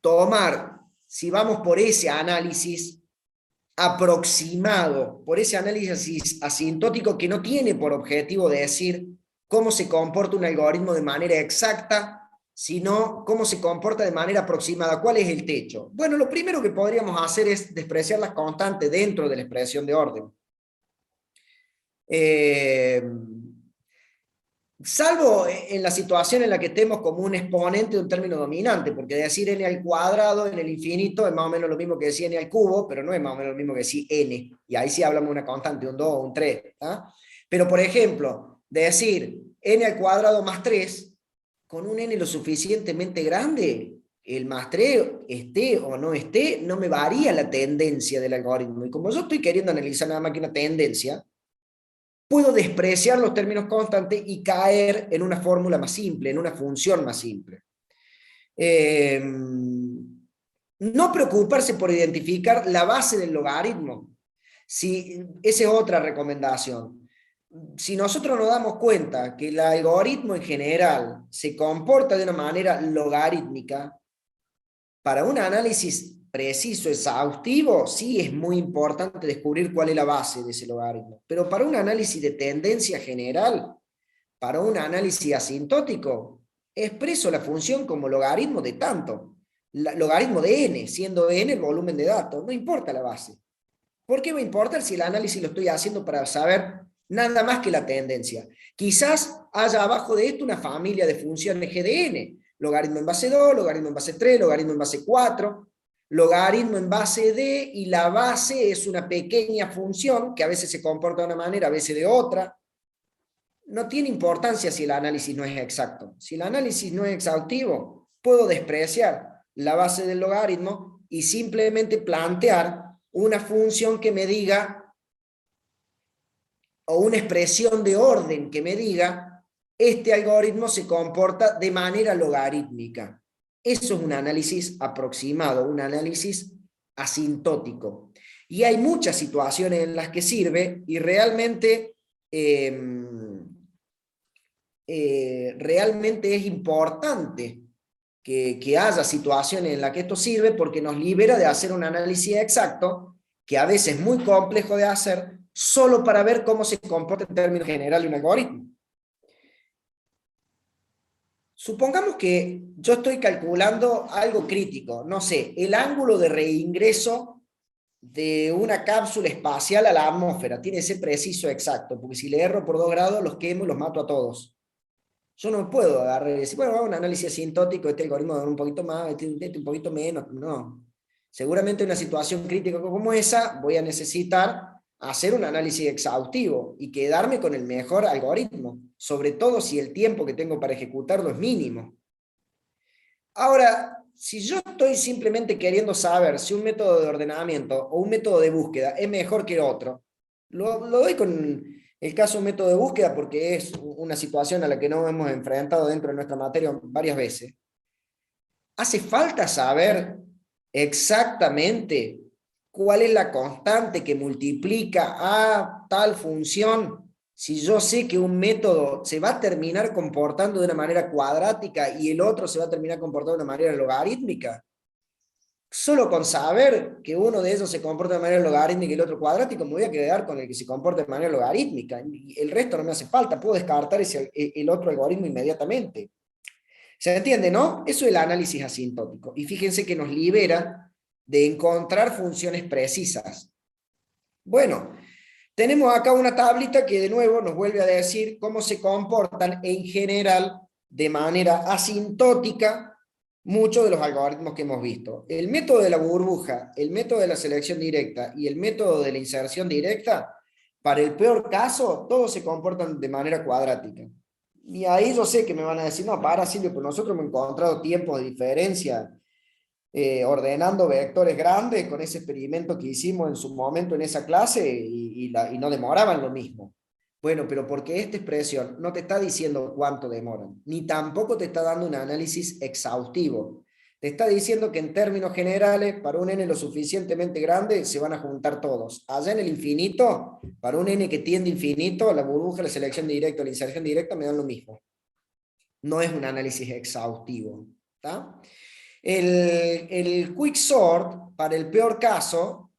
tomar si vamos por ese análisis aproximado, por ese análisis asintótico que no tiene por objetivo de decir cómo se comporta un algoritmo de manera exacta, sino cómo se comporta de manera aproximada? ¿Cuál es el techo? Bueno, lo primero que podríamos hacer es despreciar las constantes dentro de la expresión de orden. Salvo en la situación en la que estemos como un exponente de un término dominante, porque decir n al cuadrado en el infinito es más o menos lo mismo que decir n al cubo, pero no es más o menos lo mismo que decir n, y ahí sí hablamos de una constante, un 2 o un 3. ¿tá? Pero por ejemplo, decir n al cuadrado más 3, con un n lo suficientemente grande, el más 3 esté o no esté, no me varía la tendencia del algoritmo, y como yo estoy queriendo analizar nada más que una tendencia, puedo despreciar los términos constantes y caer en una fórmula más simple, en una función más simple. No preocuparse por identificar la base del logaritmo. Esa es otra recomendación. Si nosotros nos damos cuenta que el algoritmo en general se comporta de una manera logarítmica, para un análisis preciso, exhaustivo, sí es muy importante descubrir cuál es la base de ese logaritmo. Pero para un análisis de tendencia general, para un análisis asintótico, expreso la función como logaritmo de tanto, logaritmo de n, siendo n el volumen de datos, no importa la base. ¿Por qué me importa si el análisis lo estoy haciendo para saber nada más que la tendencia? Quizás haya abajo de esto una familia de funciones g de n, logaritmo en base 2, logaritmo en base 3, logaritmo en base 4, logaritmo en base d, y la base es una pequeña función que a veces se comporta de una manera, a veces de otra. No tiene importancia si el análisis no es exacto. Si el análisis no es exhaustivo, puedo despreciar la base del logaritmo y simplemente plantear una función que me diga, o una expresión de orden que me diga, este algoritmo se comporta de manera logarítmica. Eso es un análisis aproximado, un análisis asintótico. Y hay muchas situaciones en las que sirve, y realmente realmente es importante que haya situaciones en las que esto sirve, porque nos libera de hacer un análisis exacto, que a veces es muy complejo de hacer, solo para ver cómo se comporta en términos generales un algoritmo. Supongamos que yo estoy calculando algo crítico, no sé, el ángulo de reingreso de una cápsula espacial a la atmósfera, tiene que ser preciso, exacto, porque si le erro por 2 grados, los quemo y los mato a todos. Yo no puedo agarrar y decir, bueno, hago un análisis asintótico, este algoritmo da un poquito más, este un poquito menos. No. Seguramente en una situación crítica como esa, voy a necesitar hacer un análisis exhaustivo y quedarme con el mejor algoritmo, sobre todo si el tiempo que tengo para ejecutarlo es mínimo. Ahora, si yo estoy simplemente queriendo saber si un método de ordenamiento o un método de búsqueda es mejor que otro, lo doy con el caso método de búsqueda porque es una situación a la que no hemos enfrentado dentro de nuestra materia varias veces. Hace falta saber exactamente cuál es la constante que multiplica a tal función. Si yo sé que un método se va a terminar comportando de una manera cuadrática y el otro se va a terminar comportando de una manera logarítmica, solo con saber que uno de ellos se comporta de manera logarítmica y el otro cuadrático, me voy a quedar con el que se comporta de manera logarítmica. El resto no me hace falta, puedo descartar el otro algoritmo inmediatamente. ¿Se entiende, no? Eso es el análisis asintótico. Y fíjense que nos libera de encontrar funciones precisas. Bueno, tenemos acá una tablita que de nuevo nos vuelve a decir cómo se comportan en general de manera asintótica muchos de los algoritmos que hemos visto. El método de la burbuja, el método de la selección directa y el método de la inserción directa, para el peor caso, todos se comportan de manera cuadrática. Y ahí yo sé que me van a decir, no, para Silvio, pero nosotros hemos encontrado tiempos de diferencia ordenando vectores grandes con ese experimento que hicimos en su momento en esa clase y no demoraban lo mismo. Bueno, pero porque esta expresión no te está diciendo cuánto demoran, ni tampoco te está dando un análisis exhaustivo. Te está diciendo que en términos generales, para un n lo suficientemente grande, se van a juntar todos. Allá en el infinito, para un n que tiende infinito, la burbuja, la selección directa, la inserción directa me dan lo mismo. No es un análisis exhaustivo. ¿Está? El quicksort, para el peor caso,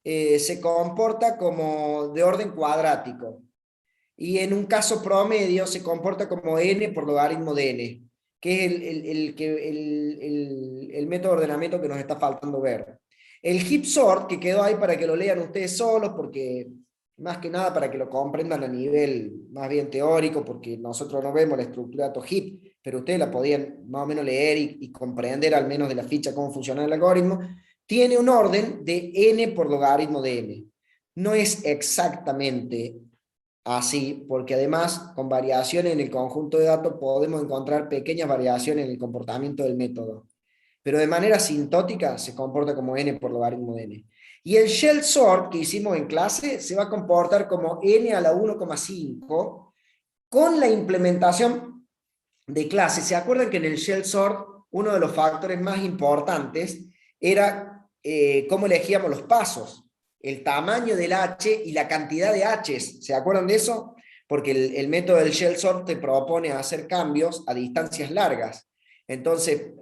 se comporta como de orden cuadrático. Y en un caso promedio se comporta como n por logaritmo de n, que es el método de ordenamiento que nos está faltando ver. El heap sort, que quedó ahí para que lo lean ustedes solos, porque más que nada para que lo comprendan a nivel más bien teórico, porque nosotros no vemos la estructura de datos heap, pero ustedes la podían más o menos leer y comprender al menos de la ficha cómo funciona el algoritmo, tiene un orden de n por logaritmo de n. No es exactamente así, porque además con variaciones en el conjunto de datos podemos encontrar pequeñas variaciones en el comportamiento del método, pero de manera asintótica se comporta como n por logaritmo de n. Y el shell sort que hicimos en clase se va a comportar como n a la 1,5 con la implementación de clase. ¿Se acuerdan que en el shell sort uno de los factores más importantes era cómo elegíamos los pasos? El tamaño del H y la cantidad de H's. ¿Se acuerdan de eso? Porque el método del shell sort te propone hacer cambios a distancias largas. Entonces,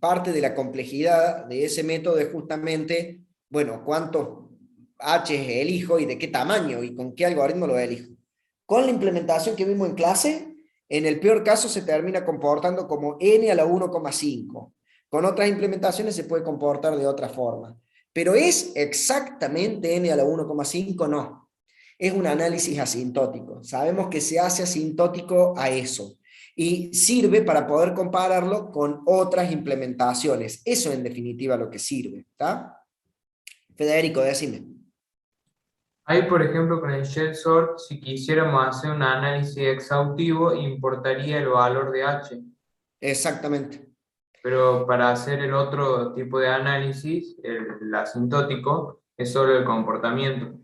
parte de la complejidad de ese método es justamente, bueno, cuántos H's elijo y de qué tamaño y con qué algoritmo lo elijo. Con la implementación que vimos en clase, en el peor caso se termina comportando como n a la 1,5. Con otras implementaciones se puede comportar de otra forma. Pero ¿es exactamente n a la 1,5? No. Es un análisis asintótico. Sabemos que se hace asintótico a eso. Y sirve para poder compararlo con otras implementaciones. Eso en definitiva lo que sirve, ¿está? Federico, decime. Ahí, por ejemplo, con el shell sort, si quisiéramos hacer un análisis exhaustivo, importaría el valor de H. Exactamente. Pero para hacer el otro tipo de análisis, el asintótico, es solo el comportamiento.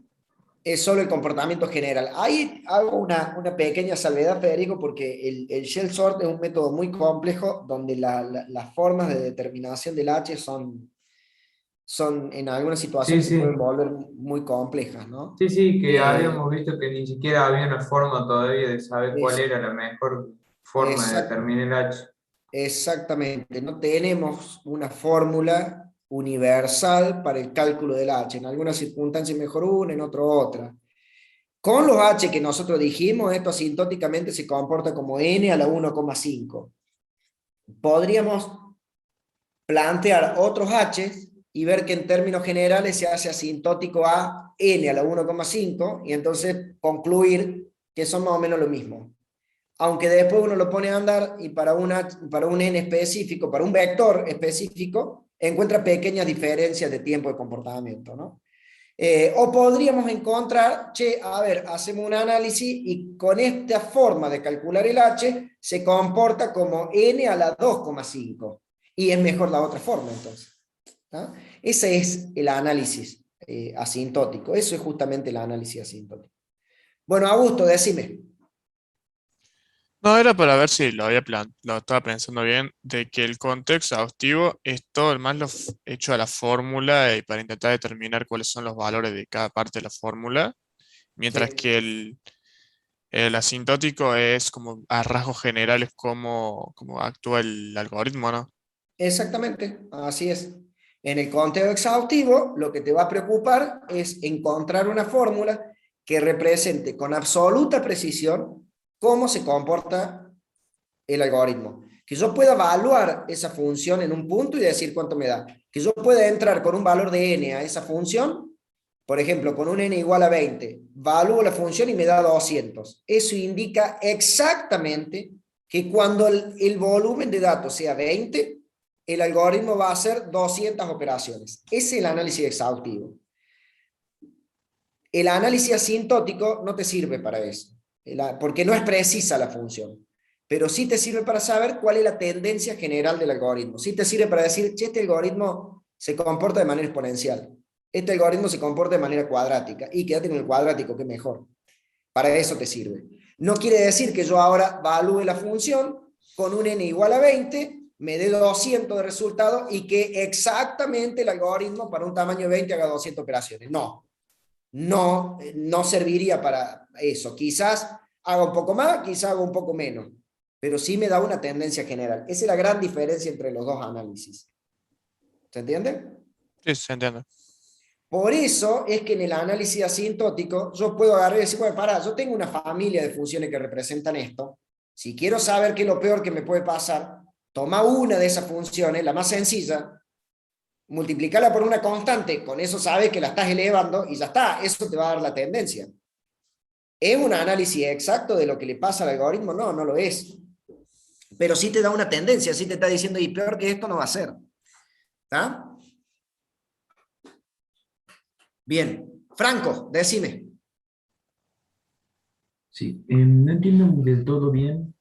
Es solo el comportamiento general. Ahí hago una pequeña salvedad, Federico, porque el shell sort es un método muy complejo donde las formas de determinación del H son en algunas Sí, situaciones se pueden sí. volver muy complejas, ¿no? Sí, sí, que Eh, habíamos visto que ni siquiera había una forma todavía de saber cuál es, era la mejor forma de exact- determinar el H. exactamente, no tenemos una fórmula universal para el cálculo del H. En algunas circunstancias mejor una, en otras otra. Con los H que nosotros dijimos, esto asintóticamente se comporta como n a la 1,5. Podríamos plantear otros H y ver que en términos generales se hace asintótico a n a la 1,5 y entonces concluir que son más o menos lo mismo. Aunque después uno lo pone a andar y para un n específico, para un vector específico, encuentra pequeñas diferencias de tiempo de comportamiento, ¿no? O podríamos encontrar, che, a ver, hacemos un análisis y con esta forma de calcular el H se comporta como n a la 2,5 y es mejor la otra forma entonces. ¿Ah? Ese es el análisis asintótico, eso es justamente el análisis asintótico. Bueno, Augusto, decime. No, era para ver si lo estaba pensando bien, de que el contexto exhaustivo es todo más hecho a la fórmula y para intentar determinar cuáles son los valores de cada parte de la fórmula, mientras Sí. que el asintótico es como a rasgos generales cómo actúa el algoritmo, ¿no? Exactamente, así es. En el conteo exhaustivo, lo que te va a preocupar es encontrar una fórmula que represente con absoluta precisión cómo se comporta el algoritmo. Que yo pueda evaluar esa función en un punto y decir cuánto me da. Que yo pueda entrar con un valor de n a esa función, por ejemplo, con un n igual a 20, evalúo la función y me da 200. Eso indica exactamente que cuando el volumen de datos sea 20, el algoritmo va a hacer 200 operaciones. Ese es el análisis exhaustivo. El análisis asintótico no te sirve para eso, porque no es precisa la función, pero sí te sirve para saber cuál es la tendencia general del algoritmo. Sí te sirve para decir, che, este algoritmo se comporta de manera exponencial, este algoritmo se comporta de manera cuadrática, y quédate en el cuadrático, que mejor. Para eso te sirve. No quiere decir que yo ahora evalúe la función con un n igual a 20, me dé 200 de resultado y que exactamente el algoritmo para un tamaño 20 haga 200 operaciones. No serviría para eso. Quizás haga un poco más, quizás haga un poco menos, pero sí me da una tendencia general. Esa es la gran diferencia entre los dos análisis. ¿Se entiende? Sí, se entiende. Por eso es que en el análisis asintótico yo puedo agarrar y decir, bueno, pará, yo tengo una familia de funciones que representan esto. Si quiero saber qué es lo peor que me puede pasar, toma una de esas funciones, la más sencilla, multiplicarla por una constante, con eso sabes que la estás elevando y ya está, eso te va a dar la tendencia. ¿Es un análisis exacto de lo que le pasa al algoritmo? No, no lo es. Pero sí te da una tendencia, sí te está diciendo, y peor que esto no va a ser. ¿Está? Bien. Franco, decime. Sí, no entiendo del todo bien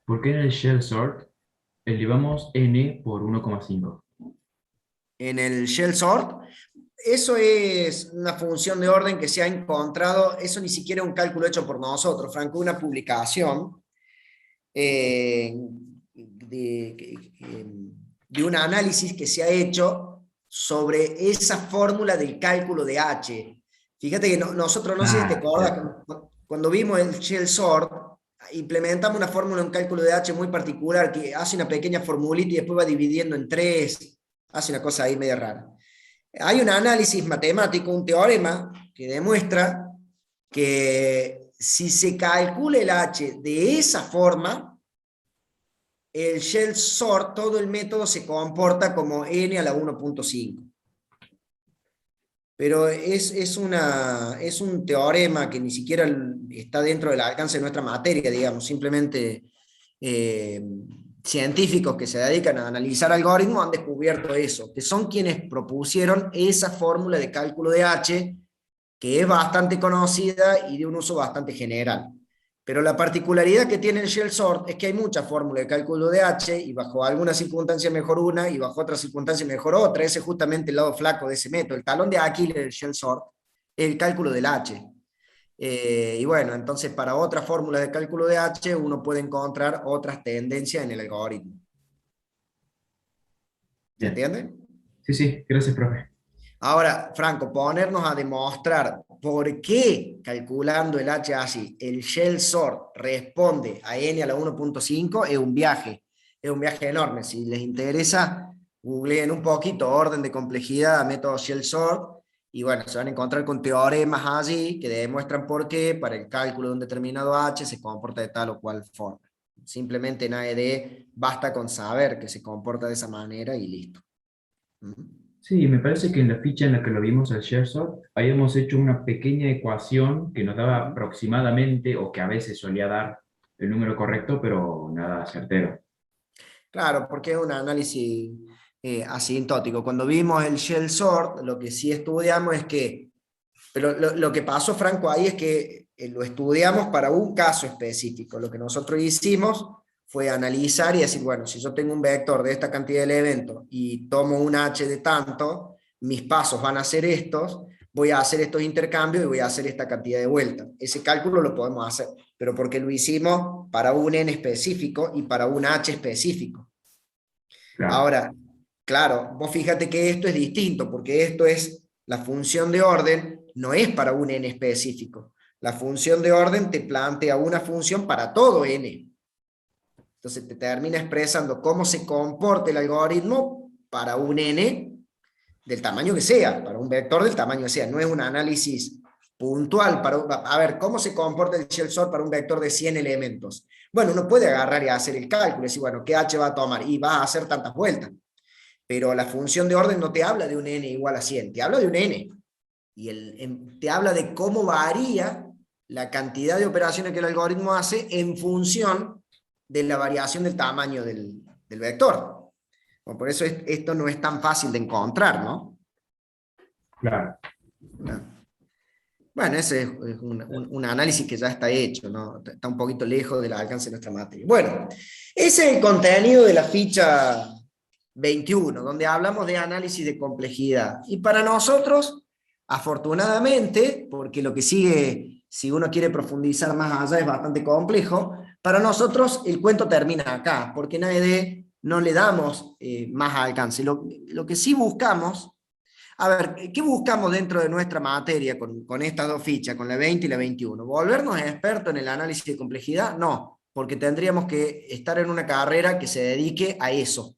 por qué en el shell sort elevamos n por 1,5. En el shell sort, eso es una función de orden que se ha encontrado, eso ni siquiera es un cálculo hecho por nosotros, Franco, una publicación de un análisis que se ha hecho sobre esa fórmula del cálculo de H. Fíjate que nosotros, no sé si te Ah, acuerdas, ya. cuando vimos el shell sort, implementamos una fórmula en cálculo de H muy particular que hace una pequeña formulita y después va dividiendo en tres, hace una cosa ahí media rara. Hay un análisis matemático, un teorema, que demuestra que si se calcula el H de esa forma, el shell sort, todo el método se comporta como n a la 1,5. Pero es un teorema que ni siquiera está dentro del alcance de nuestra materia, digamos, simplemente eh, científicos que se dedican a analizar algoritmos han descubierto eso, que son quienes propusieron esa fórmula de cálculo de H, que es bastante conocida y de un uso bastante general. Pero la particularidad que tiene el shell sort es que hay muchas fórmulas de cálculo de H, y bajo algunas circunstancias mejor una, y bajo otras circunstancias mejor otra. Ese es justamente el lado flaco de ese método. El talón de Aquiles del shell sort es el cálculo del H. Y bueno, entonces para otras fórmulas de cálculo de H uno puede encontrar otras tendencias en el algoritmo. ¿Se Bien. entiende? Sí, sí, gracias, profe. Ahora, Franco, ponernos a demostrar por qué, calculando el H así, el shell sort responde a n a la 1.5 es un viaje enorme. Si les interesa, googleen un poquito orden de complejidad, método shell sort, y bueno, se van a encontrar con teoremas allí que demuestran por qué para el cálculo de un determinado H se comporta de tal o cual forma. Simplemente en AED basta con saber que se comporta de esa manera y listo. Sí, me parece que en la ficha en la que lo vimos al ShareSoft, habíamos hecho una pequeña ecuación que nos daba aproximadamente, o que a veces solía dar el número correcto, pero nada certero. Claro, porque es un análisis asintótico. Cuando vimos el shell sort, lo que sí estudiamos es que, pero lo que pasó, Franco, ahí es que lo estudiamos para un caso específico. Lo que nosotros hicimos fue analizar y decir, bueno, si yo tengo un vector de esta cantidad de elementos y tomo un h de tanto, mis pasos van a ser estos, voy a hacer estos intercambios y voy a hacer esta cantidad de vueltas. Ese cálculo lo podemos hacer, pero porque lo hicimos para un n específico y para un h específico. Claro, Ahora, claro, vos fíjate que esto es distinto, porque esto es la función de orden, no es para un n específico. La función de orden te plantea una función para todo n. Entonces te termina expresando cómo se comporta el algoritmo para un n del tamaño que sea, para un vector del tamaño que sea. No es un análisis puntual para, a ver, ¿cómo se comporta el shell sort para un vector de 100 elementos? Bueno, uno puede agarrar y hacer el cálculo y decir, bueno, ¿qué h va a tomar? Y va a hacer tantas vueltas. Pero la función de orden no te habla de un n igual a 100, te habla de un n. Y te habla de cómo varía la cantidad de operaciones que el algoritmo hace en función de la variación del tamaño del vector. Bueno, por eso esto no es tan fácil de encontrar, ¿no? claro. Bueno, ese es un análisis que ya está hecho, ¿no? Está un poquito lejos del alcance de nuestra materia. Bueno, ese es el contenido de la ficha 21, donde hablamos de análisis de complejidad. Y para nosotros, afortunadamente, porque lo que sigue, si uno quiere profundizar más allá, es bastante complejo, para nosotros el cuento termina acá, porque en AED no le damos más alcance. Lo que sí buscamos, a ver, ¿qué buscamos dentro de nuestra materia con estas dos fichas, con la 20 y la 21? ¿Volvernos expertos en el análisis de complejidad? No, porque tendríamos que estar en una carrera que se dedique a eso.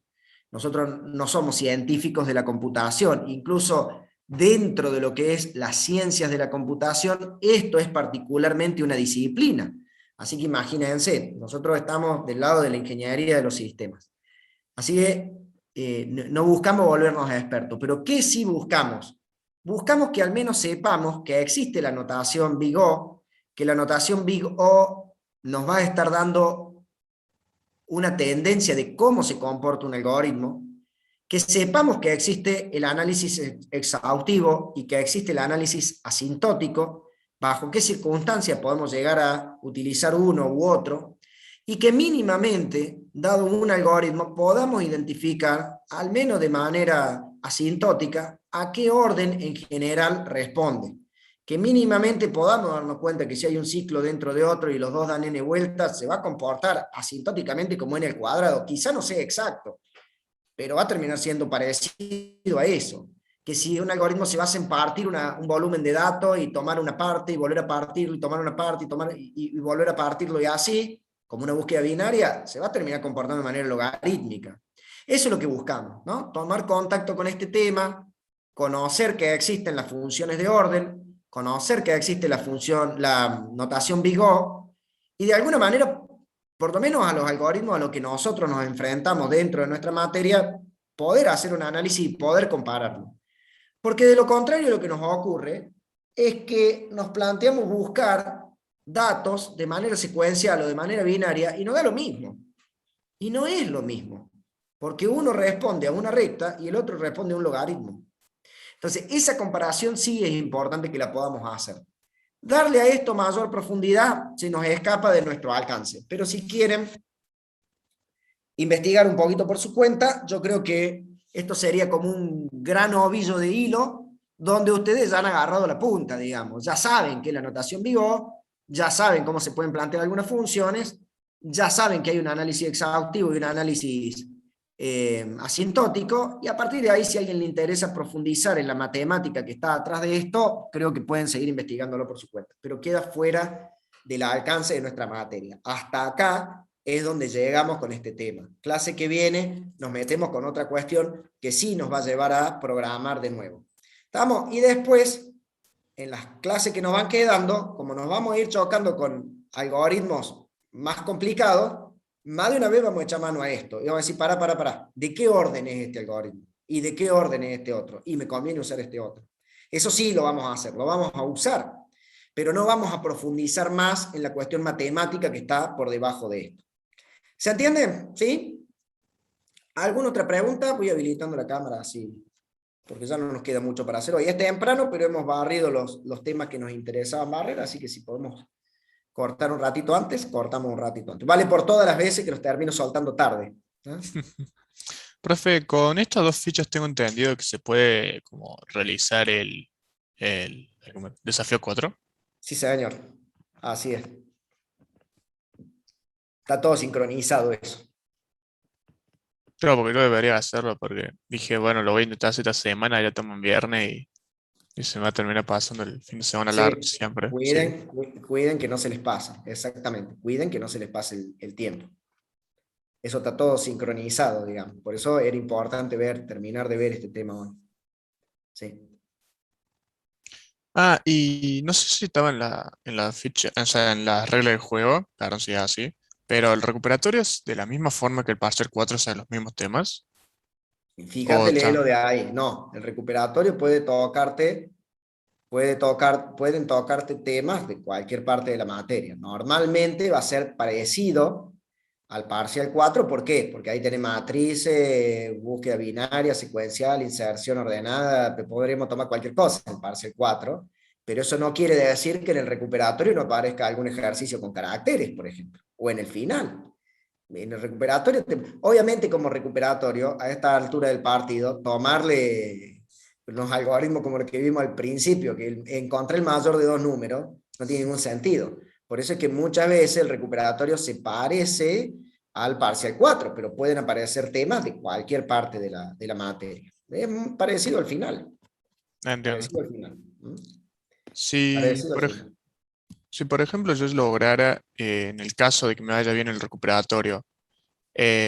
Nosotros no somos científicos de la computación, incluso dentro de lo que es las ciencias de la computación, esto es particularmente una disciplina. Así que imagínense, nosotros estamos del lado de la ingeniería de los sistemas. Así que no buscamos volvernos expertos, pero ¿qué sí buscamos? Buscamos que al menos sepamos que existe la notación Big O, que la notación Big O nos va a estar dando una tendencia de cómo se comporta un algoritmo, que sepamos que existe el análisis exhaustivo y que existe el análisis asintótico, bajo qué circunstancias podemos llegar a utilizar uno u otro, y que mínimamente, dado un algoritmo, podamos identificar, al menos de manera asintótica, a qué orden en general responde. Que mínimamente podamos darnos cuenta que si hay un ciclo dentro de otro y los dos dan n vueltas, se va a comportar asintóticamente como n al cuadrado. Quizá no sea exacto, pero va a terminar siendo parecido a eso. Que si un algoritmo se basa en partir un volumen de datos y tomar una parte y volver a partirlo y tomar una parte y volver a partirlo y así, como una búsqueda binaria, se va a terminar comportando de manera logarítmica. Eso es lo que buscamos, ¿no? Tomar contacto con este tema, conocer que existen las funciones de orden, conocer que existe la notación Big O, y de alguna manera, por lo menos a los algoritmos a los que nosotros nos enfrentamos dentro de nuestra materia, poder hacer un análisis y poder compararlo. Porque de lo contrario lo que nos ocurre es que nos planteamos buscar datos de manera secuencial o de manera binaria y nos da lo mismo. Y no es lo mismo, porque uno responde a una recta y el otro responde a un logaritmo. Entonces, esa comparación sí es importante que la podamos hacer. Darle a esto mayor profundidad se nos escapa de nuestro alcance, pero si quieren investigar un poquito por su cuenta, yo creo que esto sería como un gran ovillo de hilo donde ustedes ya han agarrado la punta, digamos. Ya saben que la notación pivot, ya saben cómo se pueden plantear algunas funciones, ya saben que hay un análisis exhaustivo y un análisis asintótico, y a partir de ahí, si a alguien le interesa profundizar en la matemática que está atrás de esto, creo que pueden seguir investigándolo por su cuenta, pero queda fuera del alcance de nuestra materia. Hasta acá es donde llegamos con este tema. Clase que viene nos metemos con otra cuestión que sí nos va a llevar a programar de nuevo. ¿Estamos? Y después, en las clases que nos van quedando, como nos vamos a ir chocando con algoritmos más complicados, más de una vez vamos a echar mano a esto. Y vamos a decir, para, ¿de qué orden es este algoritmo? ¿Y de qué orden es este otro? Y me conviene usar este otro. Eso sí lo vamos a hacer, lo vamos a usar, pero no vamos a profundizar más en la cuestión matemática que está por debajo de esto. ¿Se entiende? ¿Sí? ¿Alguna otra pregunta? Voy habilitando la cámara así, porque ya no nos queda mucho para hacer hoy. Es temprano, pero hemos barrido los temas que nos interesaban barrer, así que si podemos cortar un ratito antes, cortamos un ratito antes. Vale por todas las veces que los termino soltando tarde. ¿Eh? Profe, con estas dos fichas tengo entendido que se puede como realizar el desafío 4. Sí, señor. Así es. Está todo sincronizado eso. Claro, porque yo debería hacerlo porque dije, bueno, lo voy a intentar hacer esta semana, ya estamos en viernes y se me va a terminar pasando el fin de semana largo Sí, siempre. Sí. cuiden que no se les pase, exactamente. Cuiden que no se les pase el tiempo. Eso está todo sincronizado, digamos. Por eso era importante terminar de ver este tema hoy. Sí. Ah, y no sé si estaba en la ficha, o sea, en las reglas del juego, claro, si es así, pero el recuperatorio es de la misma forma que el Parser 4, o sea, los mismos temas. O Fíjate, está. léelo de ahí. No, el recuperatorio pueden tocarte temas de cualquier parte de la materia. Normalmente va a ser parecido al parcial 4. ¿Por qué? Porque ahí tenés matrices, búsqueda binaria, secuencial, inserción ordenada, podríamos tomar cualquier cosa en el parcial 4, pero eso no quiere decir que en el recuperatorio no aparezca algún ejercicio con caracteres, por ejemplo, o en el final. En el recuperatorio, obviamente como recuperatorio, a esta altura del partido, tomarle los algoritmos como los que vimos al principio, que encontré el mayor de dos números, no tiene ningún sentido. Por eso es que muchas veces el recuperatorio se parece al parcial 4, pero pueden aparecer temas de cualquier parte de la materia. Es parecido al final. Entiendo. Parecido al final. Si Parecido al por, final. si por ejemplo yo lograra, en el caso de que me vaya bien el recuperatorio,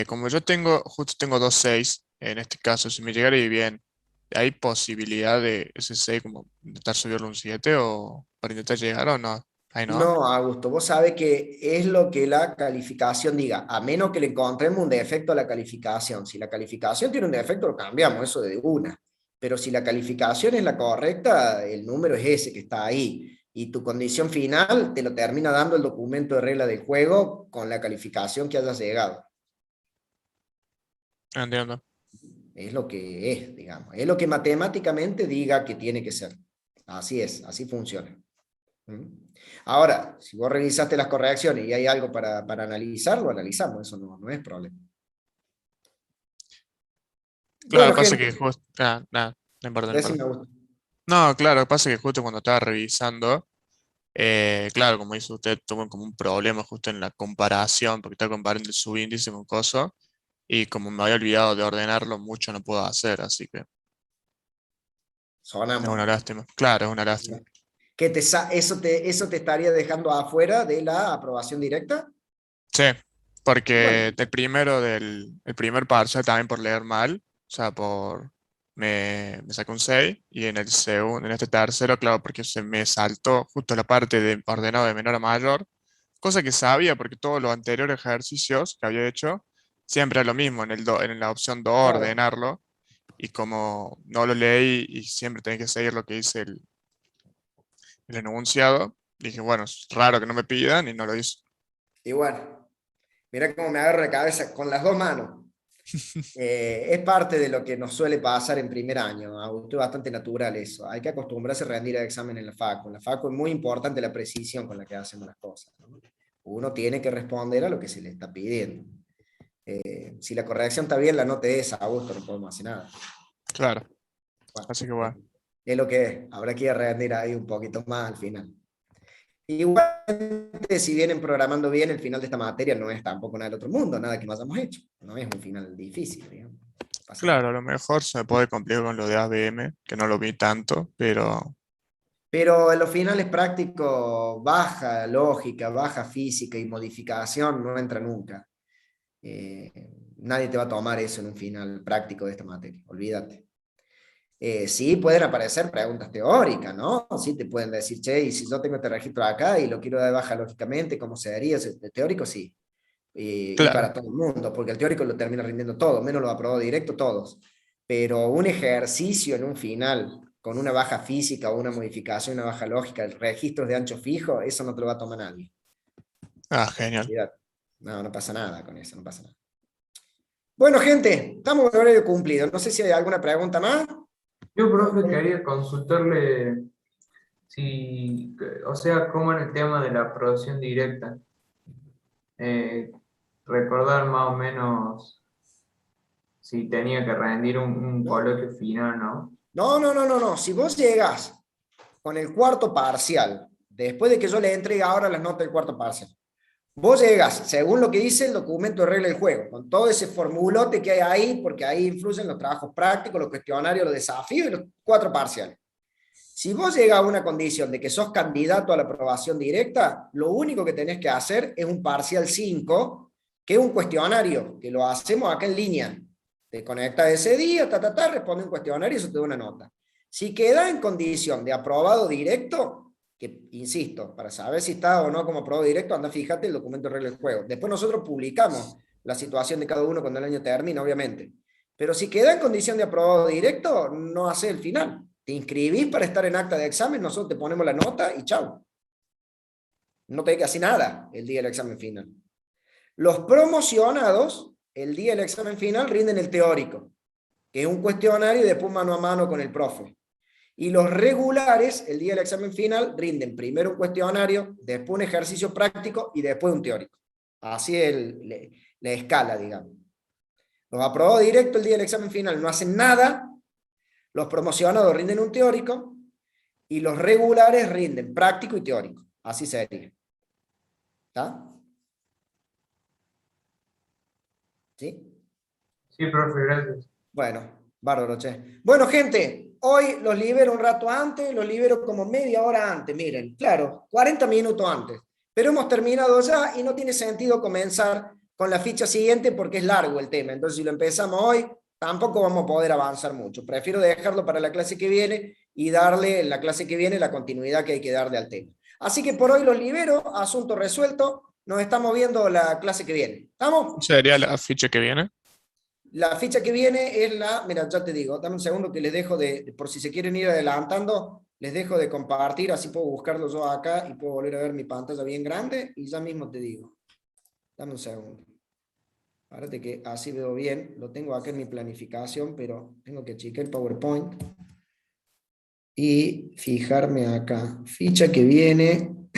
como yo justo tengo 2.6, en este caso, si me llegara a ir bien, ¿hay posibilidad de ese 6 como intentar subirlo a un 7 o para intentar llegar o no? Ahí no. No, Augusto, vos sabés que es lo que la calificación diga, a menos que le encontremos un defecto a la calificación. Si la calificación tiene un defecto, lo cambiamos, eso de una. Pero si la calificación es la correcta, el número es ese que está ahí. Y tu condición final te lo termina dando el documento de regla del juego con la calificación que hayas llegado. Entiendo. Es lo que es, digamos. Es lo que matemáticamente diga que tiene que ser. Así es, así funciona. ¿Mm? Ahora, si vos revisaste las correcciones y hay algo para analizar, lo analizamos, eso no es problema. Claro, Bueno, pasa gente, que justo. Nada, no importa, no importa. decime gusto. No, claro, pasa que justo cuando estaba revisando, claro, como dice usted, tuvo como un problema justo en la comparación, porque está comparando el subíndice con coso, y como me había olvidado de ordenarlo, mucho no puedo hacer, así que es Sonamos. una lástima. Claro, es una lástima. ¿Eso te estaría dejando afuera de la aprobación directa? Sí, Y bueno, porque el primer parcial también por leer mal, o sea, me sacó un 6 y en el segundo, en este tercero, claro, porque se me saltó justo la parte de ordenado de menor a mayor, cosa que sabía porque todos los anteriores ejercicios que había hecho siempre era lo mismo, en la opción 2 claro. ordenarlo, y como no lo leí y siempre tenía que seguir lo que dice el enunciado, dije, bueno, es raro que no me pidan y no lo hice. Y bueno, Mira cómo me agarro la cabeza con las dos manos. Es parte de lo que nos suele pasar en primer año, Augusto, es bastante natural eso. Hay que acostumbrarse a rendir el examen en la facu. En la facu es muy importante la precisión con la que hacemos las cosas, ¿no? Uno tiene que responder a lo que se le está pidiendo. Si la corrección está bien, la nota es Augusto, no podemos hacer nada. Claro, Bueno, así que bueno. es lo que es. Habrá que ir a rendir ahí un poquito más al final. Igualmente, si vienen programando bien, el final de esta materia no es tampoco nada del otro mundo, nada que no hayamos hecho. No es un final difícil, digamos. No pasa Claro, nada. a lo mejor se me puede complicar con lo de ABM, que no lo vi tanto, pero Pero en los finales prácticos, baja lógica, baja física y modificación no entra nunca. Nadie te va a tomar eso en un final práctico de esta materia, olvídate. Sí pueden aparecer preguntas teóricas, ¿no? Sí te pueden decir, che, y si yo tengo este registro acá y lo quiero dar de baja lógicamente, ¿cómo se daría? De teórico sí. Y claro. para todo el mundo, porque el teórico lo termina rindiendo todo, menos lo aprobó directo todos. Pero un ejercicio en un final, con una baja física o una modificación, una baja lógica, registros de ancho fijo, eso no te lo va a tomar nadie. Ah, genial. No, no pasa nada con eso, no pasa nada. Bueno, gente, estamos en horario cumplido. No sé si hay alguna pregunta más. Yo, profe, quería consultarle si, o sea, cómo en el tema de la aprobación directa. Eh, recordar más o menos si tenía que rendir un coloquio final, ¿no? No. Si vos llegas con el cuarto parcial, después de que yo le entregue ahora las notas del cuarto parcial, vos llegas, según lo que dice el documento de regla del juego, con todo ese formulote que hay ahí, porque ahí influyen los trabajos prácticos, los cuestionarios, los desafíos y los 4 parciales. Si vos llegas a una condición de que sos candidato a la aprobación directa, lo único que tenés que hacer es un parcial 5, que es un cuestionario, que lo hacemos acá en línea. Te conectas ese día, responde un cuestionario y eso te da una nota. Si queda en condición de aprobado directo, que insisto, para saber si está o no como aprobado directo, anda, fíjate el documento de regla del juego. Después nosotros publicamos la situación de cada uno cuando el año termina, obviamente. Pero si queda en condición de aprobado directo, no hace el final. Te inscribís para estar en acta de examen, nosotros te ponemos la nota y chau. No te hay que hacer nada el día del examen final. Los promocionados, el día del examen final, rinden el teórico, que es un cuestionario y después mano a mano con el profe. Y los regulares, el día del examen final, rinden primero un cuestionario, después un ejercicio práctico y después un teórico. Así es la escala, digamos. Los aprobados directo el día del examen final no hacen nada, los promocionados rinden un teórico y los regulares rinden práctico y teórico. Así sería. ¿Está? ¿Sí? Sí, profe, gracias. Bueno, bárbaro, che. Bueno, gente, hoy los libero un rato antes, los libero como media hora antes, miren, claro, 40 minutos antes. Pero hemos terminado ya y no tiene sentido comenzar con la ficha siguiente porque es largo el tema. Entonces, si lo empezamos hoy, tampoco vamos a poder avanzar mucho. Prefiero dejarlo para la clase que viene y darle en la clase que viene la continuidad que hay que darle al tema. Así que por hoy los libero, asunto resuelto. Nos estamos viendo la clase que viene. ¿Estamos? ¿Sería la ficha que viene? La ficha que viene es la, mira, ya te digo, dame un segundo que les dejo por si se quieren ir adelantando, les dejo de compartir, así puedo buscarlo yo acá y puedo volver a ver mi pantalla bien grande y ya mismo te digo. Dame un segundo. Párate que así veo bien, lo tengo acá en mi planificación, pero tengo que chequear el PowerPoint y fijarme acá. Ficha que viene.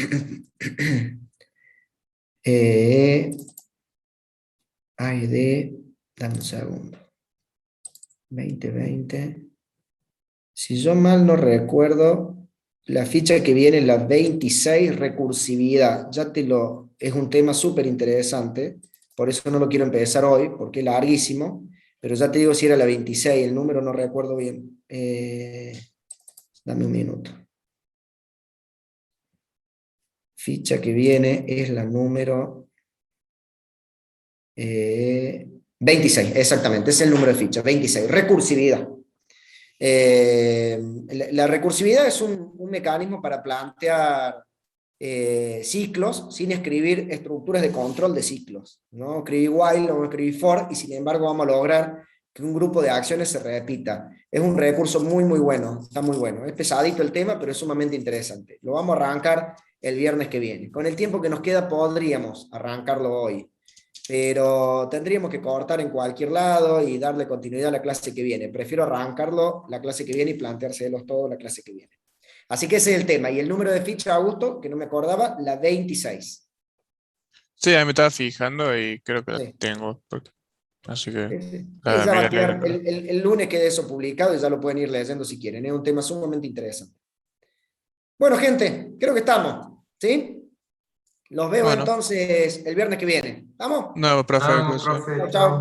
Dame un segundo. 2020. Si yo mal no recuerdo, la ficha que viene es la 26, recursividad. Es un tema súper interesante, por eso no lo quiero empezar hoy, porque es larguísimo, pero ya te digo si era la 26, el número no recuerdo bien. Dame un minuto. Ficha que viene es la número 26, exactamente, es el número de ficha, 26, recursividad. La recursividad es un mecanismo para plantear ciclos sin escribir estructuras de control de ciclos. No escribí while, no escribí for, y sin embargo vamos a lograr que un grupo de acciones se repita. Es un recurso muy bueno, está muy bueno. Es pesadito el tema, pero es sumamente interesante. Lo vamos a arrancar el viernes que viene. Con el tiempo que nos queda podríamos arrancarlo hoy. pero tendríamos que cortar en cualquier lado y darle continuidad a la clase que viene. Prefiero arrancarlo la clase que viene y planteárselos todo la clase que viene. Así que ese es el tema. Y el número de ficha, Augusto, que no me acordaba, la 26. Sí, ahí me estaba fijando y creo que la Sí. tengo. Así que Sí, la ya va a miraré quedar, después. el lunes quede eso publicado y ya lo pueden ir leyendo si quieren. Es un tema sumamente interesante. Bueno, gente, creo que estamos. ¿Sí? Los veo Bueno, entonces el viernes que viene. ¿Vamos? nuevo profe, Vamos, cuídese. profe, Chao, chao. chao.